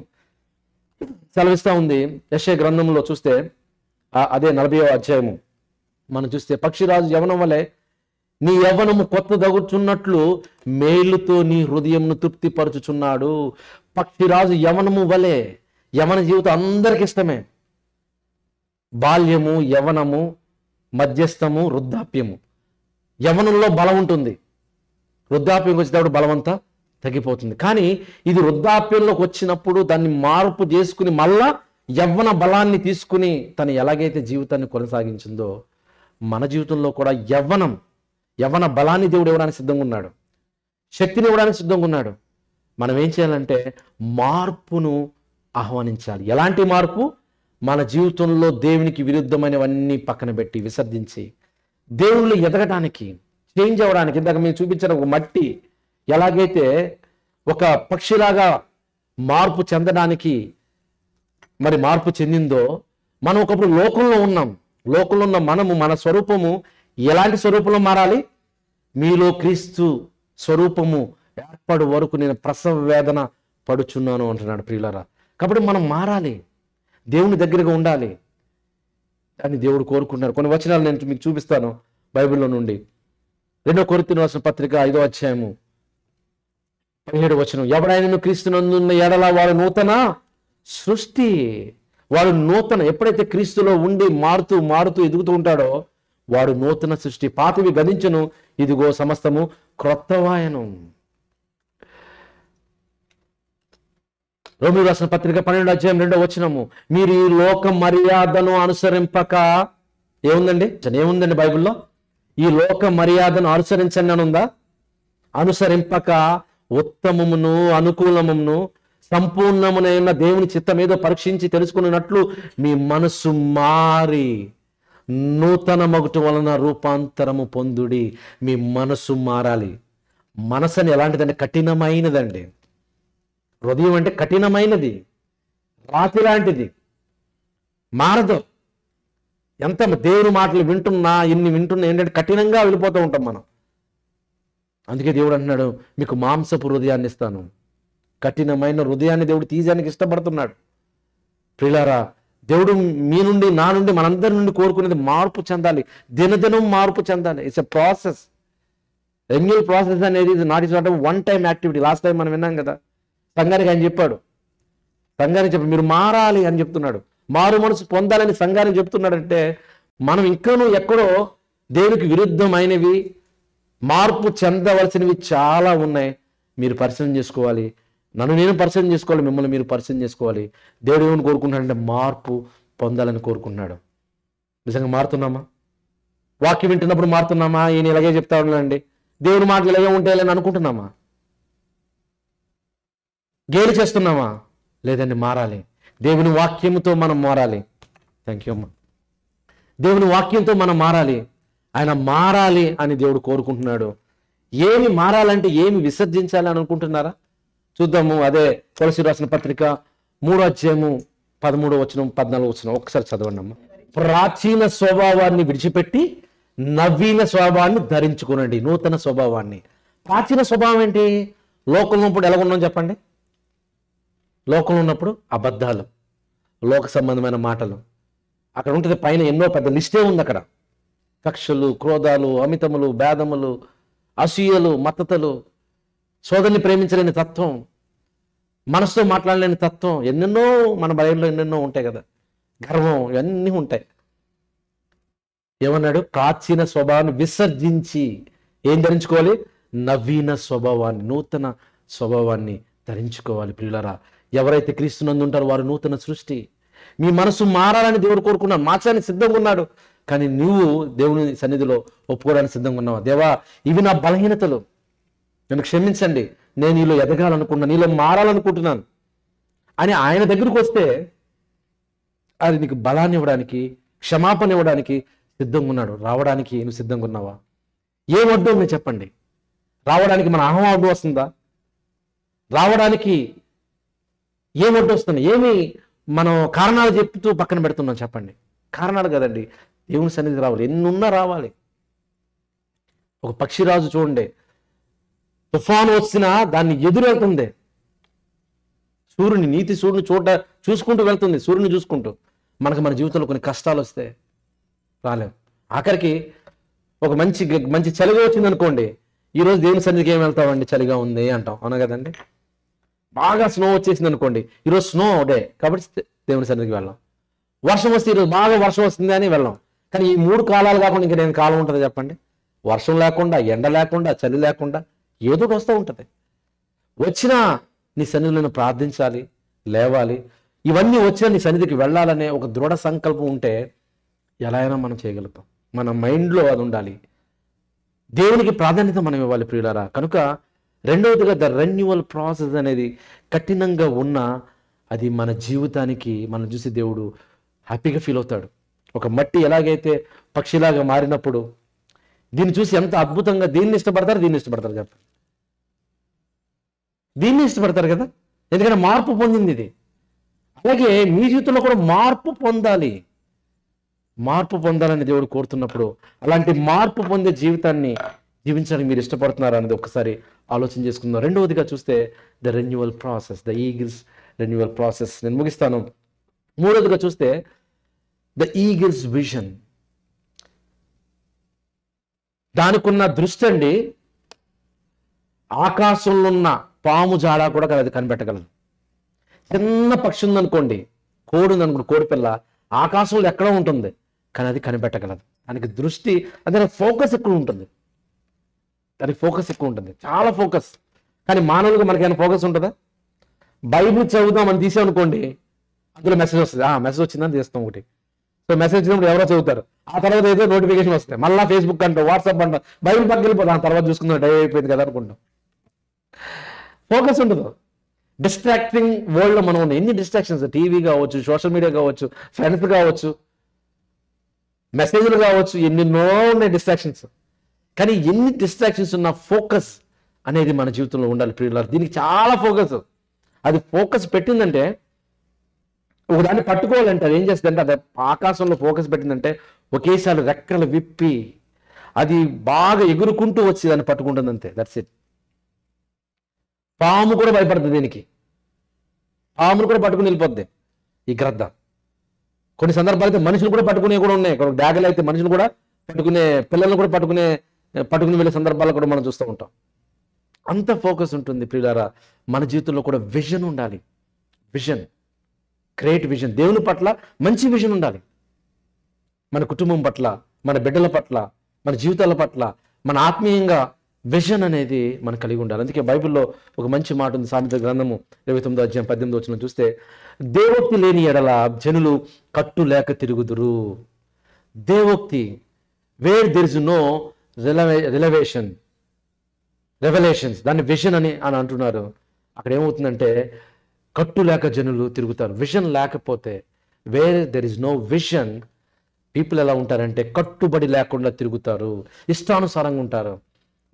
సెలవిస్తూ ఉంది. యెషయా గ్రంథంలో చూస్తే అదే 40వ అధ్యాయము మనం చూస్తే, పక్షిరాజు యవనం వలె నీ యవ్వనము కొత్త దగుచున్నట్లు మేలుతో నీ హృదయంను తృప్తిపరచుచున్నాడు. పక్షిరాజు యవనము వలె. యవన జీవితం అందరికి ఇష్టమే. బాల్యము, యవనము, మధ్యస్థము, వృద్ధాప్యము. యవనంలో బలం ఉంటుంది, వృద్ధాప్యం వచ్చేటప్పుడు బలమంతా తగ్గిపోతుంది. కానీ ఇది వృద్ధాప్యంలోకి వచ్చినప్పుడు దాన్ని మార్పు చేసుకుని మళ్ళా యవ్వన బలాన్ని తీసుకుని తను ఎలాగైతే జీవితాన్ని కొనసాగించిందో మన జీవితంలో కూడా యవ్వన బలాన్ని దేవుడు ఇవ్వడానికి సిద్ధంగా ఉన్నాడు, శక్తిని ఇవ్వడానికి సిద్ధంగా ఉన్నాడు. మనం ఏం చేయాలంటే మార్పును ఆహ్వానించాలి. ఎలాంటి మార్పు? మన జీవితంలో దేవునికి విరుద్ధమైనవన్నీ పక్కన పెట్టి విసర్జించి దేవుళ్ళు ఎదగడానికి, చేంజ్ అవ్వడానికి. ఇందాక మేము చూపించిన ఒక మట్టి ఎలాగైతే ఒక పక్షిలాగా మార్పు చెందడానికి మరి మార్పు చెందిందో, మనం ఒకప్పుడు లోకంలో ఉన్నాం. లోకంలో ఉన్న మనము, మన స్వరూపము ఎలాంటి స్వరూపంలో మారాలి? మీలో క్రీస్తు స్వరూపము ఏర్పడు వరకు నేను ప్రసవ వేదన పడుచున్నాను అంటున్నాడు ప్రియులారా. కాబట్టి మనం మారాలి, దేవుని దగ్గరగా ఉండాలి అని దేవుడు కోరుకుంటున్నారు. కొన్ని వచనాలు నేను మీకు చూపిస్తాను. బైబిల్లో నుండి. 2 కొరింథీయులకు రాసిన పత్రిక 5వ అధ్యాయము 17వ వచనం, ఎవడైనను క్రీస్తునందున్న ఎడల వాడు నూతన సృష్టి. వాడు నూతన, ఎప్పుడైతే క్రీస్తులో ఉండి మారుతూ మారుతూ ఎదుగుతూ ఉంటాడో వాడు నూతన సృష్టి. పాతవి గతించును, ఇదిగో సమస్తము క్రొత్తవాయను. రోమీయులకు రాసిన పత్రిక 12వ అధ్యాయం 2వ వచనము, మీరు ఈ లోక మర్యాదను అనుసరింపక, ఏముందండి బైబిల్లో? ఈ లోక మర్యాదను అనుసరించండి అని ఉందా? అనుసరింపక ఉత్తమమును అనుకూలమును సంపూర్ణమునైన దేవుని చిత్తం ఏదో పరీక్షించి తెలుసుకున్నట్లు మీ మనస్సు మారి నూతన మగుట వలన రూపాంతరము పొందుడి. మీ మనస్సు మారాలి. మనసు అని ఎలాంటిదంటే కఠినమైనదండి. హృదయం అంటే కఠినమైనది, రాతి లాంటిది, మారదు. ఎంత దేవుని మాటలు వింటున్నా ఏంటంటే కఠినంగా వెళ్ళిపోతూ ఉంటాం మనం. అందుకే దేవుడు అంటున్నాడు, మీకు మాంసపు హృదయాన్ని ఇస్తాను. కఠినమైన హృదయాన్ని దేవుడు తీయడానికి ఇష్టపడుతున్నాడు. ప్రియులారా, దేవుడు మీ నుండి, నా నుండి, మనందరి నుండి కోరుకునేది మార్పు చెందాలి. దినదినం మార్పు చెందాలి. It's a process. Renewal process అనేది not one time activity. Last time మనం విన్నాం కదా, సంఘానికి ఆయన చెప్పాడు. సంఘానికి చెప్పి మీరు మారాలి అని చెప్తున్నాడు. మారు మనసు పొందాలని సంఘానికి చెప్తున్నాడంటే మనం ఇంకాను ఎక్కడో దేవునికి విరుద్ధమైనవి, మార్పు చెందవలసినవి చాలా ఉన్నాయి. మీరు పరిశీలన చేసుకోవాలి. నన్ను నేను పరిశీలన చేసుకోవాలి, మిమ్మల్ని మీరు పరిశీలన చేసుకోవాలి. దేవుడు ఏమని కోరుకుంటున్నాడంటే మార్పు పొందాలని కోరుకుంటున్నాడు. నిజంగా మారుతున్నామా? వాక్యం వింటున్నప్పుడు మారుతున్నామా? ఈయన ఇలాగే చెప్తా ఉన్నాడండి, దేవుడి మాటలు ఇలాగే ఉంటాయని అనుకుంటున్నామా? గేలి చేస్తున్నామా? లేదండి, మారాలి. దేవుని వాక్యంతో మనం మారాలి. థ్యాంక్ యూ అమ్మా. దేవుని వాక్యంతో మనం మారాలి. ఆయన మారాలి అని దేవుడు కోరుకుంటున్నాడు. ఏమి మారాలంటే ఏమి విసర్జించాలి అని అనుకుంటున్నారా? చూద్దాము. అదే కొలస్సీయులకు రాసిన పత్రిక 3వ అధ్యాయము 13వ వచనం 14వ వచనం ఒకసారి చదవండి అమ్మ. ప్రాచీన స్వభావాన్ని విడిచిపెట్టి నవీన స్వభావాన్ని ధరించుకునండి. నూతన స్వభావాన్ని. ప్రాచీన స్వభావం ఏంటి? లోకంలో ఉన్నప్పుడు ఎలా ఉన్నాం చెప్పండి? లోకంలో ఉన్నప్పుడు అబద్ధాలు, లోక సంబంధమైన మాటలు. అక్కడ ఉంటుంది పైన ఎన్నో పెద్ద లిస్టే ఉంది అక్కడ. కక్షలు, క్రోధాలు, అమితములు, భేదములు, అసూయలు, మత్తతలు, సోదరుని ప్రేమించలేని తత్వం, మనసుతో మాట్లాడలేని తత్వం, ఎన్నెన్నో మన బైబిల్లో ఎన్నెన్నో ఉంటాయి కదా. గర్వం, ఇవన్నీ ఉంటాయి. ఏమన్నాడు? ప్రాచీన స్వభావాన్ని విసర్జించి ఏం ధరించుకోవాలి? నవీన స్వభావాన్ని, నూతన స్వభావాన్ని ధరించుకోవాలి. ప్రియులారా, ఎవరైతే క్రీస్తునందు ఉంటారో వారు నూతన సృష్టి. మీ మనసు మారాలని దేవుడు కోరుకున్నాడు, మార్చడానికి సిద్ధంగా ఉన్నాడు. కానీ నువ్వు దేవుని సన్నిధిలో ఒప్పుకోవడానికి సిద్ధంగా ఉన్నావా? దేవా, ఇవి నా బలహీనతలు, నన్ను క్షమించండి, నేను నీలో ఎదగాలనుకుంటున్నాను, నీలో మారాలనుకుంటున్నాను అని ఆయన దగ్గరకు వస్తే అది నీకు బలాన్ని ఇవ్వడానికి, క్షమాపణ ఇవ్వడానికి సిద్ధంగా ఉన్నాడు. రావడానికి నువ్వు సిద్ధంగా ఉన్నావా? ఏం అడ్డు ఉంది చెప్పండి? రావడానికి మన అహం అడ్డు వస్తుందా? రావడానికి ఏం అడ్డు వస్తుంది? ఏమి మనం కారణాలు చెప్తూ పక్కన పెడుతున్నాం చెప్పండి? కారణాలు కదండి, దేవుని సన్నిధికి రావాలి. ఎన్నున్నా రావాలి. ఒక పక్షిరాజు చూడండి, తుఫాను వచ్చినా దాన్ని ఎదురెళ్తుంది. నీతి సూర్యుని చూసుకుంటూ వెళ్తుంది, సూర్యుని చూసుకుంటూ. మనకు మన జీవితంలో కొన్ని కష్టాలు వస్తే రాలేం. ఆఖరికి ఒక మంచి చలిగా వచ్చింది అనుకోండి, ఈరోజు దేవుని సన్నిధికి ఏం వెళ్తామండి? చలిగా ఉంది అంటాం, అవునా కదండి? బాగా స్నో వచ్చేసింది అనుకోండి, ఈరోజు స్నో డే కాబట్టి దేవుని సన్నిధికి వెళ్ళాం. వర్షం వస్తే ఈరోజు బాగా వర్షం వస్తుంది అని వెళ్ళాం. కానీ ఈ 3 కాలాలు కాకుండా ఇంకా నేను కాలం ఉంటుంది చెప్పండి? వర్షం లేకుండా, ఎండ లేకుండా, చలి లేకుండా ఏదో ఒకటి వస్తూ ఉంటుంది. వచ్చినా నీ సన్నిధిలో ప్రార్థించాలి, లేవాలి. ఇవన్నీ వచ్చినా నీ సన్నిధికి వెళ్ళాలనే ఒక దృఢ సంకల్పం ఉంటే ఎలా అయినా మనం చేయగలుగుతాం. మన మైండ్లో అది ఉండాలి. దేవునికి ప్రాధాన్యత మనం ఇవ్వాలి ప్రియులారా. కనుక రెండవదిగా ద రెన్యువల్ ప్రాసెస్ అనేది కఠినంగా ఉన్నా అది మన జీవితానికి మనం చూసి దేవుడు హ్యాపీగా ఫీల్ అవుతాడు. ఒక మట్టి ఎలాగైతే పక్షిలాగా మారినప్పుడు దీన్ని చూసి ఎంత అద్భుతంగా దీన్ని ఇష్టపడతారు చెప్పండి? దీన్ని ఇష్టపడతారు కదా, ఎందుకంటే మార్పు పొందింది ఇది. అలాగే మీ జీవితంలో కూడా మార్పు పొందాలి. మార్పు పొందాలని దేవుడు కోరుతున్నప్పుడు అలాంటి మార్పు పొందే జీవితాన్ని జీవించడానికి మీరు ఇష్టపడుతున్నారు అనేది ఒకసారి ఆలోచన చేసుకుందాం. రెండవదిగా చూస్తే the renewal process, the eagles renewal process. నేను ముగిస్తాను. మూడవదిగా చూస్తే ద ఈగిల్స్ విజన్. దానికి ఉన్న దృష్టి అండి, ఆకాశంలో ఉన్న పాము జాడ కూడా అది కనిపెట్టగలదు. చిన్న పక్షి ఉందనుకోండి, కోడి ఉందనుకోండి, కోడి పిల్ల ఆకాశంలో ఎక్కడో ఉంటుంది, కానీ అది కనిపెట్టగలదు. దానికి దృష్టి, అదే ఫోకస్ ఎక్కువ ఉంటుంది. దానికి ఫోకస్ ఎక్కువ ఉంటుంది, చాలా ఫోకస్. కానీ మానవులుగా మనకేమైనా ఫోకస్ ఉంటుందా? బైబిల్ చదువుదామని తీసామనుకోండి, అందులో మెసేజ్ వస్తుంది, మెసేజ్ వచ్చిందని తీస్తాం ఒకటి. సో మెసేజ్ వచ్చినప్పుడు ఎవరో చదువుతారు, ఆ తర్వాత ఏదో నోటిఫికేషన్ వస్తాయి, మళ్ళీ ఫేస్బుక్ అంటాం, వాట్సాప్ అంటాం, బైబిల్ పక్కకి వెళ్ళిపోతాం, ఆ తర్వాత చూసుకుందాం, డై అయిపోయింది కదా అనుకుంటాం. ఫోకస్ ఉండదు. డిస్ట్రాక్టింగ్ వరల్డ్లో మనం ఉన్న ఎన్ని డిస్ట్రాక్షన్స్, టీవీ కావచ్చు, సోషల్ మీడియా కావచ్చు, ఫ్రెండ్స్ కావచ్చు, మెసేజ్లు కావచ్చు, ఎన్నెన్నో ఉన్నాయి డిస్ట్రాక్షన్స్. కానీ ఎన్ని డిస్ట్రాక్షన్స్ ఉన్న ఫోకస్ అనేది మన జీవితంలో ఉండాలి ప్రియులారా. దీనికి చాలా ఫోకస్. అది ఫోకస్ పెట్టిందంటే, ఒకదాన్ని పట్టుకోవాలంటే అది ఏం చేస్తుందంటే, అది ఆకాశంలో ఫోకస్ పెట్టిందంటే ఒకేసారి రెక్కలు విప్పి అది బాగా ఎగురుకుంటూ వచ్చి దాన్ని పట్టుకుంటుంది, అంతే. That's it. పాము కూడా భయపడుతుంది దీనికి, పామును కూడా పట్టుకుని వెళ్ళిపోద్ది ఈ గ్రద్ద. కొన్ని సందర్భాలు అయితే మనుషులు కూడా పట్టుకునే కూడా ఉన్నాయి. డాగలు అయితే మనుషులు కూడా పట్టుకునే, పిల్లలను కూడా పట్టుకుని వెళ్ళే సందర్భాలు కూడా మనం చూస్తూ ఉంటాం. అంత ఫోకస్ ఉంటుంది ప్రియులారా. మన జీవితంలో కూడా విజన్ ఉండాలి. Vision, great vision. దేవుని పట్ల మంచి విజన్ ఉండాలి. మన కుటుంబం పట్ల, మన బిడ్డల పట్ల, మన జీవితాల పట్ల, మన ఆత్మీయంగా విజన్ అనేది మనం కలిగి ఉండాలి. అందుకే బైబిల్లో ఒక మంచి మాట ఉంది, సామెతల గ్రంథము 29:18 చూస్తే, దేవోక్తి లేని ఎడల జనులు కట్టు లేక తిరుగుదురు. దేవోక్తి, where there is no revolutions, దాన్ని విజన్ అని అంటున్నారు. అక్కడ ఏమవుతుందంటే కట్టు లేక జనులు తిరుగుతారు. విజన్ లేకపోతే, where there is no vision, people ఎలా ఉంటారంటే కట్టుబడి లేకుండా తిరుగుతారు, ఇష్టానుసారంగా ఉంటారు.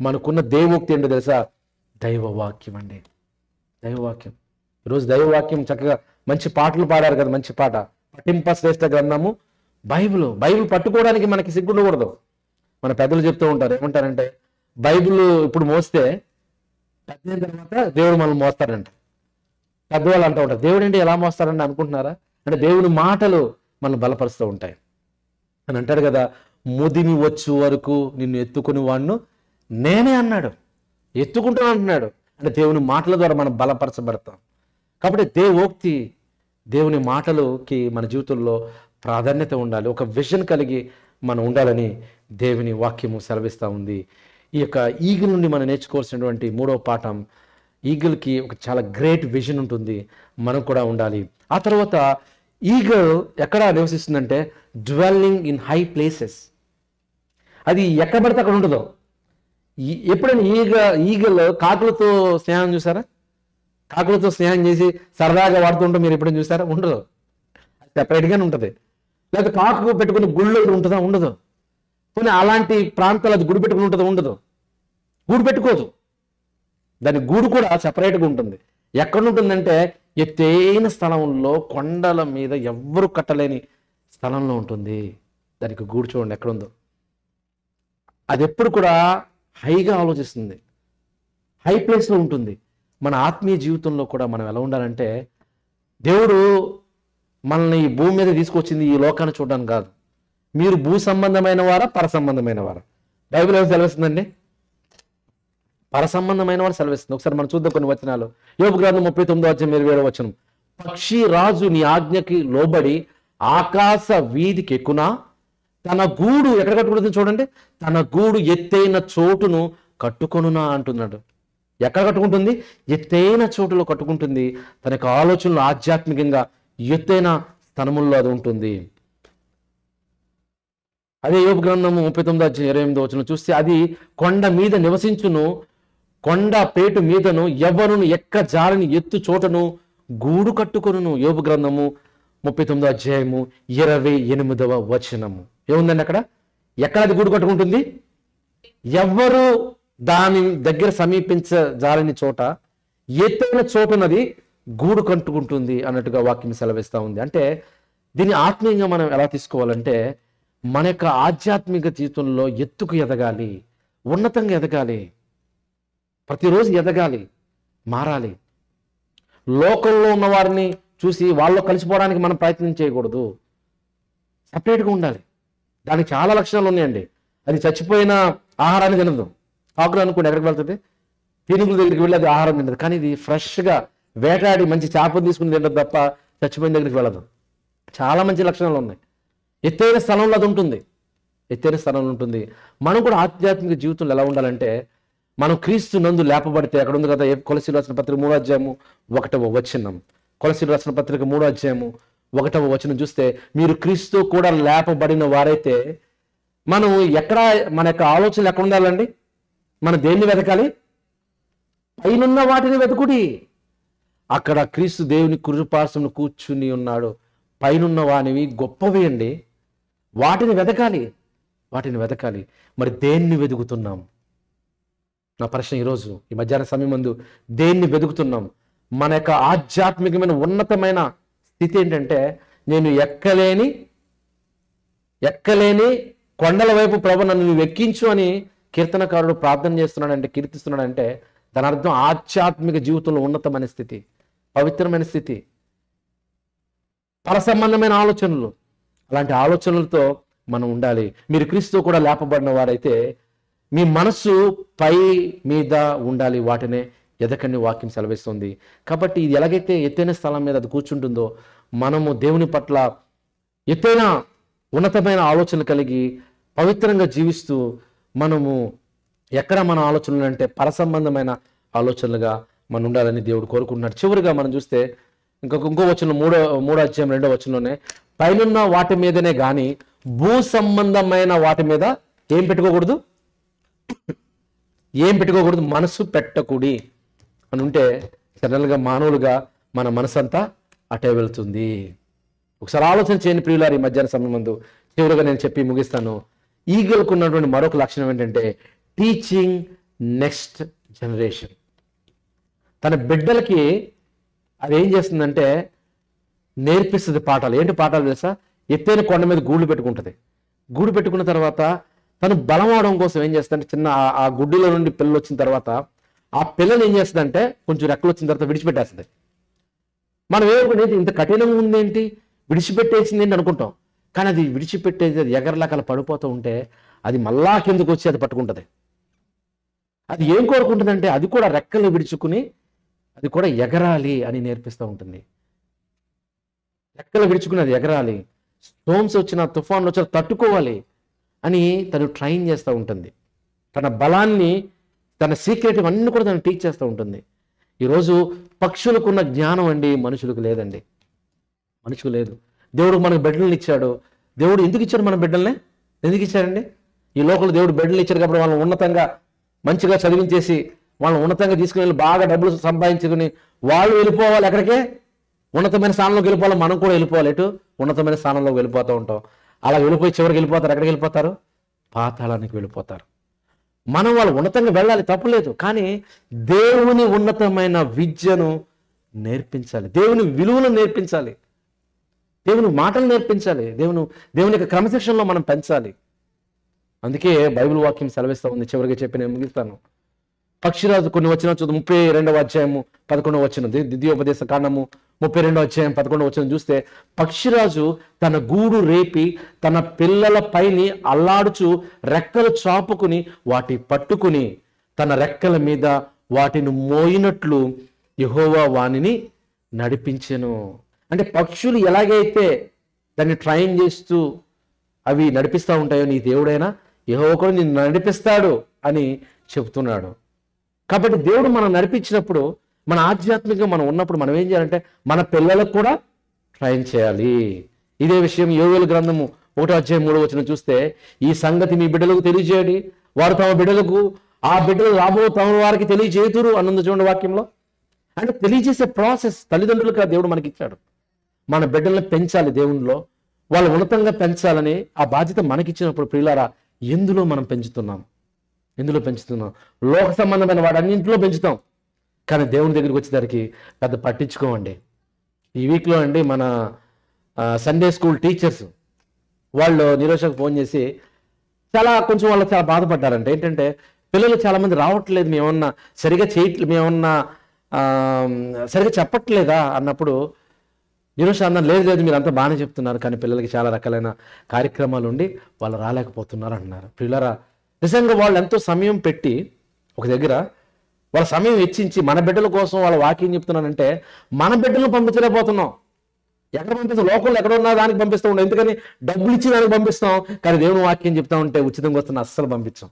మనకున్న దేవోక్తి ఏంటో తెలుసా? దైవవాక్యం అండి, దైవవాక్యం. ఈరోజు దైవవాక్యం చక్కగా మంచి పాటలు పాడారు కదా, మంచి పాట, పఠింప శ్రేష్ఠ గ్రంథము బైబిల్. బైబిల్ పట్టుకోవడానికి మనకి సిగ్గుండకూడదు. మన పెద్దలు చెప్తూ ఉంటారు, ఏమంటారంటే, బైబిల్ ఇప్పుడు మోస్తే పెద్ద తర్వాత దేవుడు మనల్ని మోస్తారంట. పెద్దవాళ్ళు అంటూ ఉంటారు, దేవుడు ఏంటి ఎలా మోస్తారని అనుకుంటున్నారా? అంటే దేవుని మాటలు మనల్ని బలపరుస్తూ ఉంటాయి అని అంటాడు కదా. ముదిమి వచ్చు వరకు నిన్ను ఎత్తుకుని వాడిను నేనే అన్నాడు, ఎత్తుకుంటాను అంటున్నాడు. అంటే దేవుని మాటల ద్వారా మనం బలపరచబడతాం. కాబట్టి దేవోక్తి, దేవుని మాటలకి మన జీవితంలో ప్రాధాన్యత ఉండాలి. ఒక విజన్ కలిగి మనం ఉండాలని దేవుని వాక్యము సెలవిస్తూ ఉంది. ఈ యొక్క ఈగిల్ నుండి మనం నేర్చుకోవాల్సినటువంటి 3వ పాఠం, ఈగిల్కి ఒక చాలా గ్రేట్ విజన్ ఉంటుంది, మనం కూడా ఉండాలి. ఆ తర్వాత ఈగల్ ఎక్కడ నివసిస్తుందంటే డ్వెల్లింగ్ ఇన్ హై ప్లేసెస్. అది ఎక్కడ పడితే అక్కడ ఉండదు. ఎప్పుడైనా ఈగల్ కాకులతో స్నేహం చూసారా? కాకులతో స్నేహం చేసి సరదాగా వాడుతుంటే మీరు ఎప్పుడైనా చూసారా? ఉండదు, సెపరేట్గానే ఉంటుంది. లేకపోతే కాకు పెట్టుకుని గుళ్ళు ఉంటుందా? ఉండదు. కొన్ని అలాంటి ప్రాంతాలు అది గుడి పెట్టుకుని ఉంటుందా? ఉండదు, గూడు పెట్టుకోదు. దాని గూడు కూడా సపరేట్గా ఉంటుంది. ఎక్కడ ఉంటుందంటే ఎత్తైన స్థలంలో, కొండల మీద ఎవ్వరు కట్టలేని స్థలంలో ఉంటుంది. దానికి గూడు చూడండి ఎక్కడ ఉందో. అది ఎప్పుడు కూడా హైగా ఆలోచిస్తుంది, హై ప్లేస్లో ఉంటుంది. మన ఆత్మీయ జీవితంలో కూడా మనం ఎలా ఉండాలంటే, దేవుడు మనల్ని ఈ భూమి మీద తీసుకొచ్చింది ఈ లోకాన్ని చూడడానికి కాదు. మీరు భూ సంబంధమైన వారా, పర సంబంధమైన వారా? బైబిల్ ఏమి సెలవిస్తుందండి? పర సంబంధమైన వారు సెలవిస్తుంది. ఒకసారి మనం చూద్దాం కొన్ని వచనాలు. యోబు గ్రంథం 39:27 పక్షి రాజు నీ ఆజ్ఞకి లోబడి ఆకాశ వీధికి ఎక్కునా, తన గూడు ఎక్కడ కట్టుకుంటుంది చూడండి, తన గూడు ఎత్తైన చోటును కట్టుకొనునా అంటున్నాడు. ఎక్కడ కట్టుకుంటుంది? ఎత్తైన చోటులో కట్టుకుంటుంది. తన యొక్క ఆలోచనలు ఆధ్యాత్మికంగా ఎత్తైన స్థలముల్లో అది ఉంటుంది. అదే యోబు గ్రంథము 39:28 చూస్తే, అది కొండ మీద నివసించును, కొండ పేటు మీదను ఎవ్వరును ఎక్క జాలని ఎత్తు చోటను గూడు కట్టుకొనును. యోబు గ్రంథము 39:28 ఏముందండి అక్కడ? ఎక్కడ అది గూడు కట్టుకుంటుంది? ఎవ్వరు దాని దగ్గర సమీపించజాలని చోట, ఎత్తైన చోటునది గూడు కట్టుకుంటుంది అన్నట్టుగా వాక్యం సెలవిస్తూ ఉంది. అంటే దీన్ని ఆత్మీయంగా మనం ఎలా తీసుకోవాలంటే, మన యొక్క ఆధ్యాత్మిక జీవితంలో ఎత్తుకు ఎదగాలి, ఉన్నతంగా ఎదగాలి, ప్రతిరోజు ఎదగాలి, మారాలి. లోకంలో ఉన్న వారిని చూసి వాళ్ళలో కలిసిపోవడానికి మనం ప్రయత్నం చేయకూడదు, సపరేట్గా ఉండాలి. దానికి చాలా లక్షణాలు ఉన్నాయండి. అది చచ్చిపోయిన ఆహారాన్ని తినదు. ఆకులు అనుకోండి ఎక్కడికి వెళ్తుంది, పీనుగుల దగ్గరికి వెళ్ళి అది ఆహారం తినదు. కానీ ఇది ఫ్రెష్గా వేటాడి మంచి చేపను తీసుకుని తింటది తప్ప చచ్చిపోయిన దగ్గరికి వెళ్ళదు. చాలా మంచి లక్షణాలు ఉన్నాయి. ఎత్తైన స్థలంలో అది ఉంటుంది, ఎత్తైన స్థలంలో ఉంటుంది. మనం కూడా ఆధ్యాత్మిక జీవితంలో ఎలా ఉండాలంటే, మనం క్రీస్తు నందు లేపబడితే, అక్కడ ఉంది కదా కొలస్సీయులకు రాసిన పత్రిక 3వ అధ్యాయము 1వ వచనం. కొలస్సీయులకు రాసిన పత్రిక 3వ అధ్యాయము 1వ వచనం చూస్తే, మీరు క్రీస్తు కూడా లేపబడిన వారైతే, మనం ఎక్కడ మన యొక్క ఆలోచనలు ఎక్కడ ఉండాలండి? మనం దేన్ని వెతకాలి? పైనున్న వాటిని వెతుకుడి. అక్కడ క్రీస్తు దేవుని కుడిపార్శ్వమున కూర్చుని ఉన్నాడు. పైనున్న వానివి గొప్పవి అండి, వాటిని వెతకాలి, వాటిని వెతకాలి. మరి దేన్ని వెతుకుతున్నాం? నా ప్రశ్న ఈరోజు ఈ మధ్యాహ్న సమయం ముందు, దేన్ని వెతుకుతున్నాం? మన యొక్క ఆధ్యాత్మికమైన ఉన్నతమైన స్థితి ఏంటంటే, నేను ఎక్కలేని కొండల వైపు ప్రభు నన్ను నువ్వు ఎక్కించు అని కీర్తనకారుడు ప్రార్థన చేస్తున్నాడంటే, కీర్తిస్తున్నాడంటే దాని అర్థం ఆధ్యాత్మిక జీవితంలో ఉన్నతమైన స్థితి, పవిత్రమైన స్థితి, పర సంబంధమైన ఆలోచనలు. అలాంటి ఆలోచనలతో మనం ఉండాలి. మీరు క్రీస్తు కూడా లేపబడిన వారైతే మీ మనస్సు పై మీద ఉండాలి, వాటినే ఎదకని వాక్యం సెలవిస్తుంది. కాబట్టి ఇది ఎలాగైతే ఎత్తైన స్థలం మీద అది కూర్చుంటుందో, మనము దేవుని పట్ల ఎత్తైన ఉన్నతమైన ఆలోచనలు కలిగి పవిత్రంగా జీవిస్తూ మనము ఎక్కడ మన ఆలోచనలు అంటే పరసంబంధమైన ఆలోచనలుగా మనం ఉండాలని దేవుడు కోరుకుంటున్నాడు. చివరిగా మనం చూస్తే ఇంకో వచనం 3వ అధ్యాయం 2వ వచనంలోనే, పైనున్న వాటి మీదనే కానీ భూ సంబంధమైన వాటి మీద ఏం పెట్టుకోకూడదు మనసు పెట్టకుడి అని ఉంటే, జనరల్గా మానవులుగా మన మనసు అంతా అటే వెళ్తుంది. ఒకసారి ఆలోచన చేయని ప్రియులారు, ఈ మధ్యాహ్న సమయం ముందు చివరిగా నేను చెప్పి ముగిస్తాను. ఈగలకు ఉన్నటువంటి మరొక లక్షణం ఏంటంటే టీచింగ్ నెక్స్ట్ జనరేషన్. తన బిడ్డలకి అది ఏం చేస్తుందంటే నేర్పిస్తుంది పాఠాలు. ఏంటి పాఠాలు తెలుసా? ఎత్తైన కొండ మీద గూళ్ళు పెట్టుకుంటుంది. గూడు పెట్టుకున్న తర్వాత తను బలం అవడం కోసం ఏం చేస్తుందంటే, చిన్న ఆ గుడ్డులో నుండి పిల్లలు వచ్చిన తర్వాత ఆ పిల్లని ఏం చేస్తుందంటే కొంచెం రెక్కలు వచ్చిన తర్వాత విడిచిపెట్టేస్తుంది. మనం ఏమనుకుంటే ఇంత కఠినంగా ఉందేంటి, విడిచిపెట్టేసింది ఏంటి అనుకుంటాం. కానీ అది విడిచిపెట్టేది, అది ఎగరలాకలా పడిపోతూ ఉంటే అది మళ్ళా కిందకు వచ్చి అది పట్టుకుంటుంది. అది ఏం కోరుకుంటుందంటే, అది కూడా రెక్కలు విడుచుకుని అది కూడా ఎగరాలి అని నేర్పిస్తూ ఉంటుంది. రెక్కలు విడుచుకుని అది ఎగరాలి, స్టోమ్స్ వచ్చిన తుఫాన్లు వచ్చినా తట్టుకోవాలి అని తను ట్రైన్ చేస్తూ ఉంటుంది. తన బలాన్ని, తన సీక్రెట్ అన్నీ కూడా తను టీచ్ చేస్తూ ఉంటుంది. ఈరోజు పక్షులకు ఉన్న జ్ఞానం అండి మనుషులకు లేదండి. మనుషులకు లేదు. దేవుడు మనకు బిడ్డలను ఇచ్చాడు. దేవుడు ఎందుకు ఇచ్చాడు మన బిడ్డల్ని? ఎందుకు ఇచ్చాడండి? ఈ లోకల్ దేవుడు బిడ్డలు ఇచ్చాడు కాబట్టి వాళ్ళని ఉన్నతంగా మంచిగా చదివించేసి వాళ్ళని ఉన్నతంగా తీసుకుని వెళ్ళి బాగా డబ్బులు సంపాదించుకుని వాళ్ళు వెళ్ళిపోవాలి. ఎక్కడికే? ఉన్నతమైన స్థానంలోకి వెళ్ళిపోవాలి. మనం కూడా వెళ్ళిపోవాలి. ఎటు? ఉన్నతమైన స్థానంలోకి వెళ్ళిపోతూ ఉంటాం. అలా వెళ్ళిపోయి చివరికి వెళ్ళిపోతారు. ఎక్కడికి వెళ్ళిపోతారు? పాతాళానికి వెళ్ళిపోతారు. మనం వాళ్ళు ఉన్నతంగా వెళ్ళాలి, తప్పులేదు. కానీ దేవుని ఉన్నతమైన విద్యను నేర్పించాలి, దేవుని విలువను నేర్పించాలి, దేవుని మాటలు నేర్పించాలి, దేవుని యొక్క క్రమశిక్షణలో మనం పెంచాలి. అందుకే బైబిల్ వాక్యం సెలవిస్తూ ఉంది. చివరిగా చెప్పి నేను ముగిస్తాను. పక్షిరాజు కొన్ని వచ్చిన 32వ అధ్యాయము 11వ వచనం, ద్వితీయోపదేశ కాండము 32వ అధ్యాయం 11వ వచనం చూస్తే, పక్షిరాజు తన గూడు రేపి తన పిల్లల పైని అల్లాడుచు రెక్కలు చాపుకుని వాటి పట్టుకుని తన రెక్కల మీద వాటిని మోయినట్లు యెహోవా వానిని నడిపించెను. అంటే పక్షులు ఎలాగైతే దాన్ని ట్రైన్ చేస్తూ అవి నడిపిస్తూ ఉంటాయో, నీ దేవుడైనా యెహోవా కూడా నిన్ను నడిపిస్తాడు అని చెబుతున్నాడు. కాబట్టి దేవుడు మనం నడిపించినప్పుడు, మన ఆధ్యాత్మికంగా మనం ఉన్నప్పుడు మనం ఏం చేయాలంటే మన పిల్లలకు కూడా ట్రైన్ చేయాలి. ఇదే విషయం యోవేలు గ్రంథము 1వ అధ్యాయం 3వ వచనం చూస్తే, ఈ సంగతి మీ బిడ్డలకు తెలియజేయండి, వారు తమ బిడ్డలకు, ఆ బిడ్డలు రాబో తమ వారికి తెలియజేతురు అన్నది చూడండి వాక్యంలో. అంటే తెలియజేసే ప్రాసెస్ తల్లిదండ్రులుగా దేవుడు మనకి ఇచ్చాడు. మన బిడ్డల్ని పెంచాలి, దేవునిలో వాళ్ళు ఉన్నతంగా పెంచాలని ఆ బాధ్యత మనకిచ్చినప్పుడు ప్రియులారా, ఎందులో మనం పెంచుతున్నాం? లోక సంబంధమైన వాడన్నింటిలో పెంచుతాం, కానీ దేవుని దగ్గరికి వచ్చేసరికి పెద్ద పట్టించుకోమండి. ఈ వీక్లో అండి మన సండే స్కూల్ టీచర్స్ వాళ్ళు నిరోషకు ఫోన్ చేసి కొంచెం వాళ్ళు చాలా బాధపడ్డారంట. ఏంటంటే పిల్లలు చాలామంది రావట్లేదు, మేమన్నా సరిగా చేయట్లేదు, మేమన్నా సరిగా చెప్పట్లేదా అన్నప్పుడు ఈరోజు అందరం లేదు లేదు మీరు అంతా బాగానే చెప్తున్నారు, కానీ పిల్లలకి చాలా రకాలైన కార్యక్రమాలు ఉండి వాళ్ళు రాలేకపోతున్నారు అంటున్నారు. పిల్లరా, నిజంగా వాళ్ళు ఎంతో సమయం పెట్టి ఒక దగ్గర వాళ్ళ సమయం వెచ్చించి మన బిడ్డల కోసం వాళ్ళ వాక్యం చెప్తున్నానంటే మన బిడ్డలను పంపించలేకపోతున్నాం. ఎక్కడ పంపిస్తాం? లోకంలో ఎక్కడ ఉన్నా దానికి పంపిస్తూ ఉంటాం. ఎందుకని? డబ్బులు ఇచ్చి దానికి పంపిస్తాం. కానీ దేవుని వాక్యం చెప్తా ఉంటే ఉచితంగా వస్తున్న అస్సలు పంపించాం.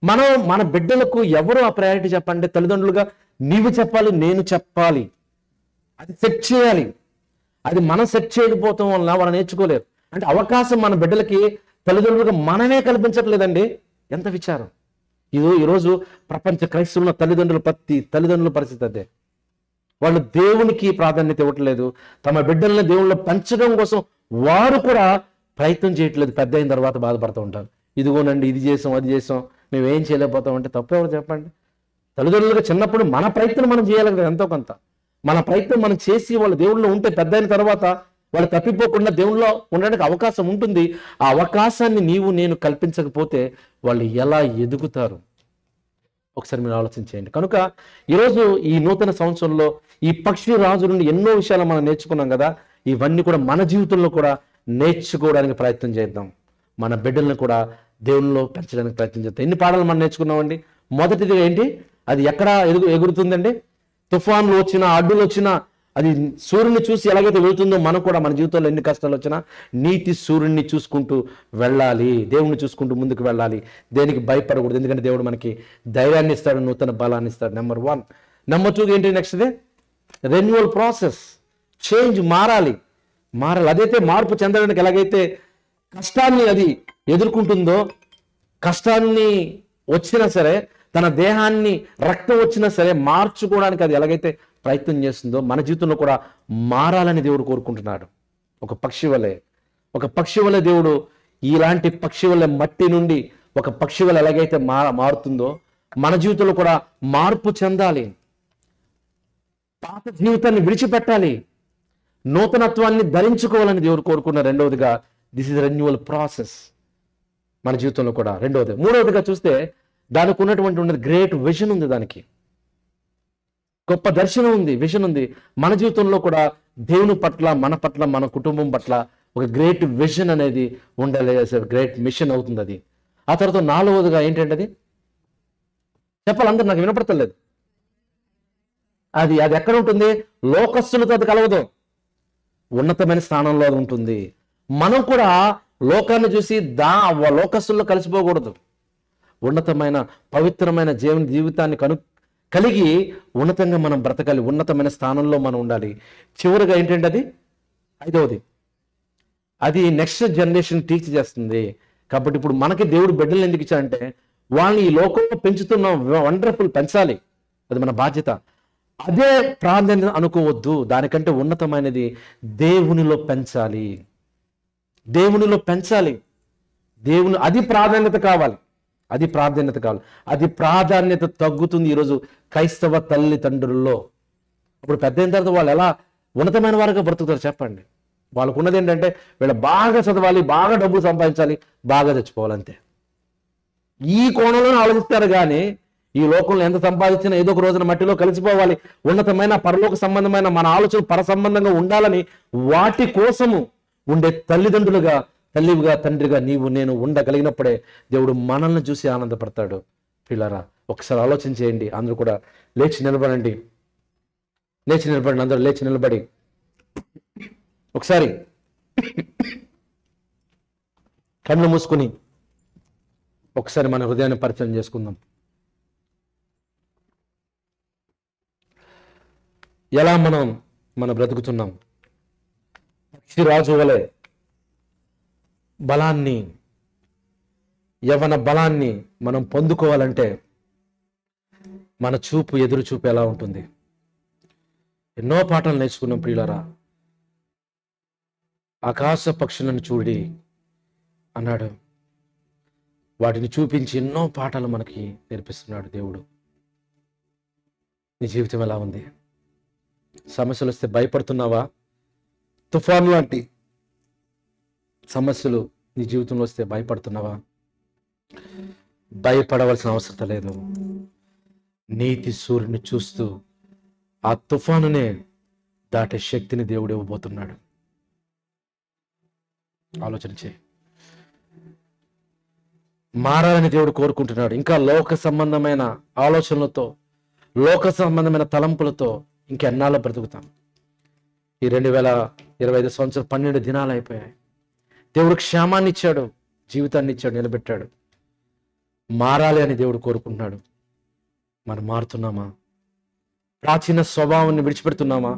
మనం మన బిడ్డలకు ఎవరు ఆ ప్రయారిటీ చెప్పండి? తల్లిదండ్రులుగా నీవు చెప్పాలి, నేను చెప్పాలి, అది సెట్ చేయాలి. అది మనం సెట్ చేయకపోవటం వలన వాళ్ళు నేర్చుకోలేరు. అంటే అవకాశం మన బిడ్డలకి తల్లిదండ్రులుగా మనమే కల్పించట్లేదండి. ఎంత విచారం! ఈరోజు ప్రపంచ క్రైస్తవుల తల్లిదండ్రుల పరిస్థితి అదే. వాళ్ళు దేవునికి ప్రాధాన్యత ఇవ్వట్లేదు. తమ బిడ్డల్ని దేవుళ్ళలో పెంచడం కోసం వారు కూడా ప్రయత్నం చేయట్లేదు. పెద్ద అయిన తర్వాత బాధపడుతూ ఉంటారు. ఇదిగోనండి, ఇది చేసాం, అది చేసాం, మేము ఏం చేయలేకపోతాం అంటే తప్పెవరు చెప్పండి? తల్లిదండ్రులుగా చిన్నప్పుడు మన ప్రయత్నం మనం చేయాలి కదా, ఎంతో కొంత మన ప్రయత్నం మనం చేసి వాళ్ళ దేవుళ్ళు ఉంటే పెద్ద అయిన తర్వాత వాళ్ళు తప్పిపోకుండా దేవుళ్ళలో ఉండడానికి అవకాశం ఉంటుంది. ఆ అవకాశాన్ని నీవు నేను కల్పించకపోతే వాళ్ళు ఎలా ఎదుగుతారు? ఒకసారి మీరు ఆలోచించేయండి. కనుక ఈరోజు ఈ నూతన సంవత్సరంలో ఈ పక్షి రాజు నుండి ఎన్నో విషయాలు మనం నేర్చుకున్నాం కదా. ఇవన్నీ కూడా మన జీవితంలో కూడా నేర్చుకోవడానికి ప్రయత్నం చేద్దాం. మన బిడ్డలను కూడా దేవునిలో పెంచడానికి ప్రయత్నం చేద్దాం. ఎన్ని పాఠాలు మనం నేర్చుకున్నామండి? మొదటిదిగా ఏంటి? అది ఎక్కడ ఎగురుతుందండి? తుఫాన్లు వచ్చినా, అడ్డులు వచ్చినా, అది సూర్యుని చూసి ఎలాగైతే వెళుతుందో మనం కూడా మన జీవితంలో ఎన్ని కష్టాలు వచ్చినా నీతి సూర్యుడిని చూసుకుంటూ వెళ్ళాలి, దేవుణ్ణి చూసుకుంటూ ముందుకు వెళ్ళాలి. దేనికి భయపడకూడదు. ఎందుకంటే దేవుడు మనకి ధైర్యాన్ని ఇస్తాడు, నూతన బలాన్ని ఇస్తాడు. నెంబర్ 1. నెంబర్ 2 ఏంటి? నెక్స్ట్దే రెన్యువల్ ప్రాసెస్. చేంజ్, మారాలి. అదైతే మార్పు చెందడానికి ఎలాగైతే కష్టాన్ని అది ఎదుర్కొంటుందో, కష్టాన్ని వచ్చినా సరే, తన దేహాన్ని రక్తం వచ్చినా సరే మార్చుకోవడానికి అది ఎలాగైతే ప్రయత్నం చేస్తుందో మన జీవితంలో కూడా మారాలని దేవుడు కోరుకుంటున్నాడు. ఒక పక్షి వలె దేవుడు ఇలాంటి పక్షి వలె మట్టి నుండి ఒక పక్షి వలె ఎలాగైతే మారుతుందో మన జీవితంలో కూడా మార్పు చెందాలి. పాత జీవితాన్ని విడిచిపెట్టాలి, నూతనత్వాన్ని ధరించుకోవాలని దేవుడు కోరుకున్న. రెండవదిగా దిస్ ఇస్ రెన్యువల్ ప్రాసెస్ మన జీవితంలో కూడా. రెండవది. మూడవదిగా చూస్తే దానికి ఉన్నటువంటి గ్రేట్ విజన్ ఉంది. దానికి గొప్ప దర్శనం ఉంది, విజన్ ఉంది. మన జీవితంలో కూడా దేవుని పట్ల, మన పట్ల, మన కుటుంబం పట్ల ఒక గ్రేట్ విజన్ అనేది ఉండాలి. గ్రేట్ మిషన్ అవుతుంది అది. ఆ తర్వాత 4వదిగా ఏంటంటే అది చెప్పాలి, అందరూ నాకు వినపడతలేదు. అది ఎక్కడ ఉంటుంది? లోకస్తులతో అది కలవదు, ఉన్నతమైన స్థానంలో అది ఉంటుంది. మనం కూడా లోకాన్ని చూసి లోకస్తుల్లో కలిసిపోకూడదు. ఉన్నతమైన పవిత్రమైన జీవితాన్ని కలిగి ఉన్నతంగా మనం బ్రతకాలి, ఉన్నతమైన స్థానంలో మనం ఉండాలి. చివరిగా ఏంటంటే అది 5వది, అది నెక్స్ట్ జనరేషన్ టీచ్ చేస్తుంది. కాబట్టి ఇప్పుడు మనకి దేవుడు బిడ్డలు ఎందుకు ఇచ్చాడంటే వాళ్ళని ఈ లోకంలో పెంచుతున్న వండర్ఫుల్ పెంచాలి, అది మన బాధ్యత. అదే ప్రాధాన్యత అనుకోవద్దు, దానికంటే ఉన్నతమైనది దేవునిలో పెంచాలి. దేవుని అది ప్రాధాన్యత కావాలి. అది ప్రాధాన్యత తగ్గుతుంది ఈరోజు క్రైస్తవ తల్లిదండ్రుల్లో. ఇప్పుడు పెద్ద అయిన తర్వాత వాళ్ళు ఎలా ఉన్నతమైన వారుగా బ్రతుకుతారు చెప్పండి? వాళ్ళకు ఉన్నది ఏంటంటే వీళ్ళు బాగా చదవాలి, బాగా డబ్బులు సంపాదించాలి, బాగా తెచ్చుకోవాలంతే. ఈ కోణంలోనే ఆలోచిస్తారు. కానీ ఈ లోకంలో ఎంత సంపాదించినా ఏదో ఒక రోజున మట్టిలో కలిసిపోవాలి, ఉన్నతమైన పరలోక సంబంధమైన మన ఆలోచన పర సంబంధంగా ఉండాలని వాటి కోసము ఉండే తల్లిదండ్రులుగా, తల్లిగా, తండ్రిగా నీవు నేను ఉండగలిగినప్పుడే దేవుడు మనల్ని చూసి ఆనందపడతాడు. పిల్లరా, ఒకసారి ఆలోచన చేయండి. అందరూ కూడా లేచి నిలబడండి. అందరూ లేచి నిలబడి ఒకసారి కళ్ళు మూసుకుని ఒకసారి మన హృదయాన్ని పరిచయం చేసుకుందాం. ఎలా మనం బ్రతుకుతున్నాం? పక్షిరాజు వలె బలాన్ని, యవన బలాన్ని మనం పొందుకోవాలంటే మన ఎదురు చూపు ఎలా ఉంటుంది? ఎన్నో పాఠాలు నేర్చుకున్నాం ప్రియులారా. ఆకాశ పక్షులను చూడి అన్నాడు, వాటిని చూపించి ఎన్నో పాఠాలు మనకి నేర్పిస్తున్నాడు దేవుడు. నీ జీవితం ఎలా ఉంది? సమస్యలు వస్తే భయపడుతున్నావా? తుఫాను లాంటి సమస్యలు నీ జీవితంలో వస్తే భయపడుతున్నావా? భయపడవలసిన అవసరం లేదు. నీతి సూర్యుని చూస్తూ ఆ తుఫానునే దాటే శక్తిని దేవుడు ఇవ్వబోతున్నాడు. ఆలోచన చేయి. మారాలని దేవుడు కోరుకుంటున్నాడు. ఇంకా లోక సంబంధమైన ఆలోచనలతో, లోక సంబంధమైన తలంపులతో ఇంకెన్నాళ్ళు బ్రతుకుతాం? ఈ 2025 సంవత్సరం 12 దినాలు అయిపోయాయి. దేవుడు క్షేమాన్ని ఇచ్చాడు, జీవితాన్ని ఇచ్చాడు, నిలబెట్టాడు. మారాలి అని దేవుడు కోరుకుంటున్నాడు. మనం మారుతున్నామా? ప్రాచీన స్వభావాన్ని విడిచిపెడుతున్నామా?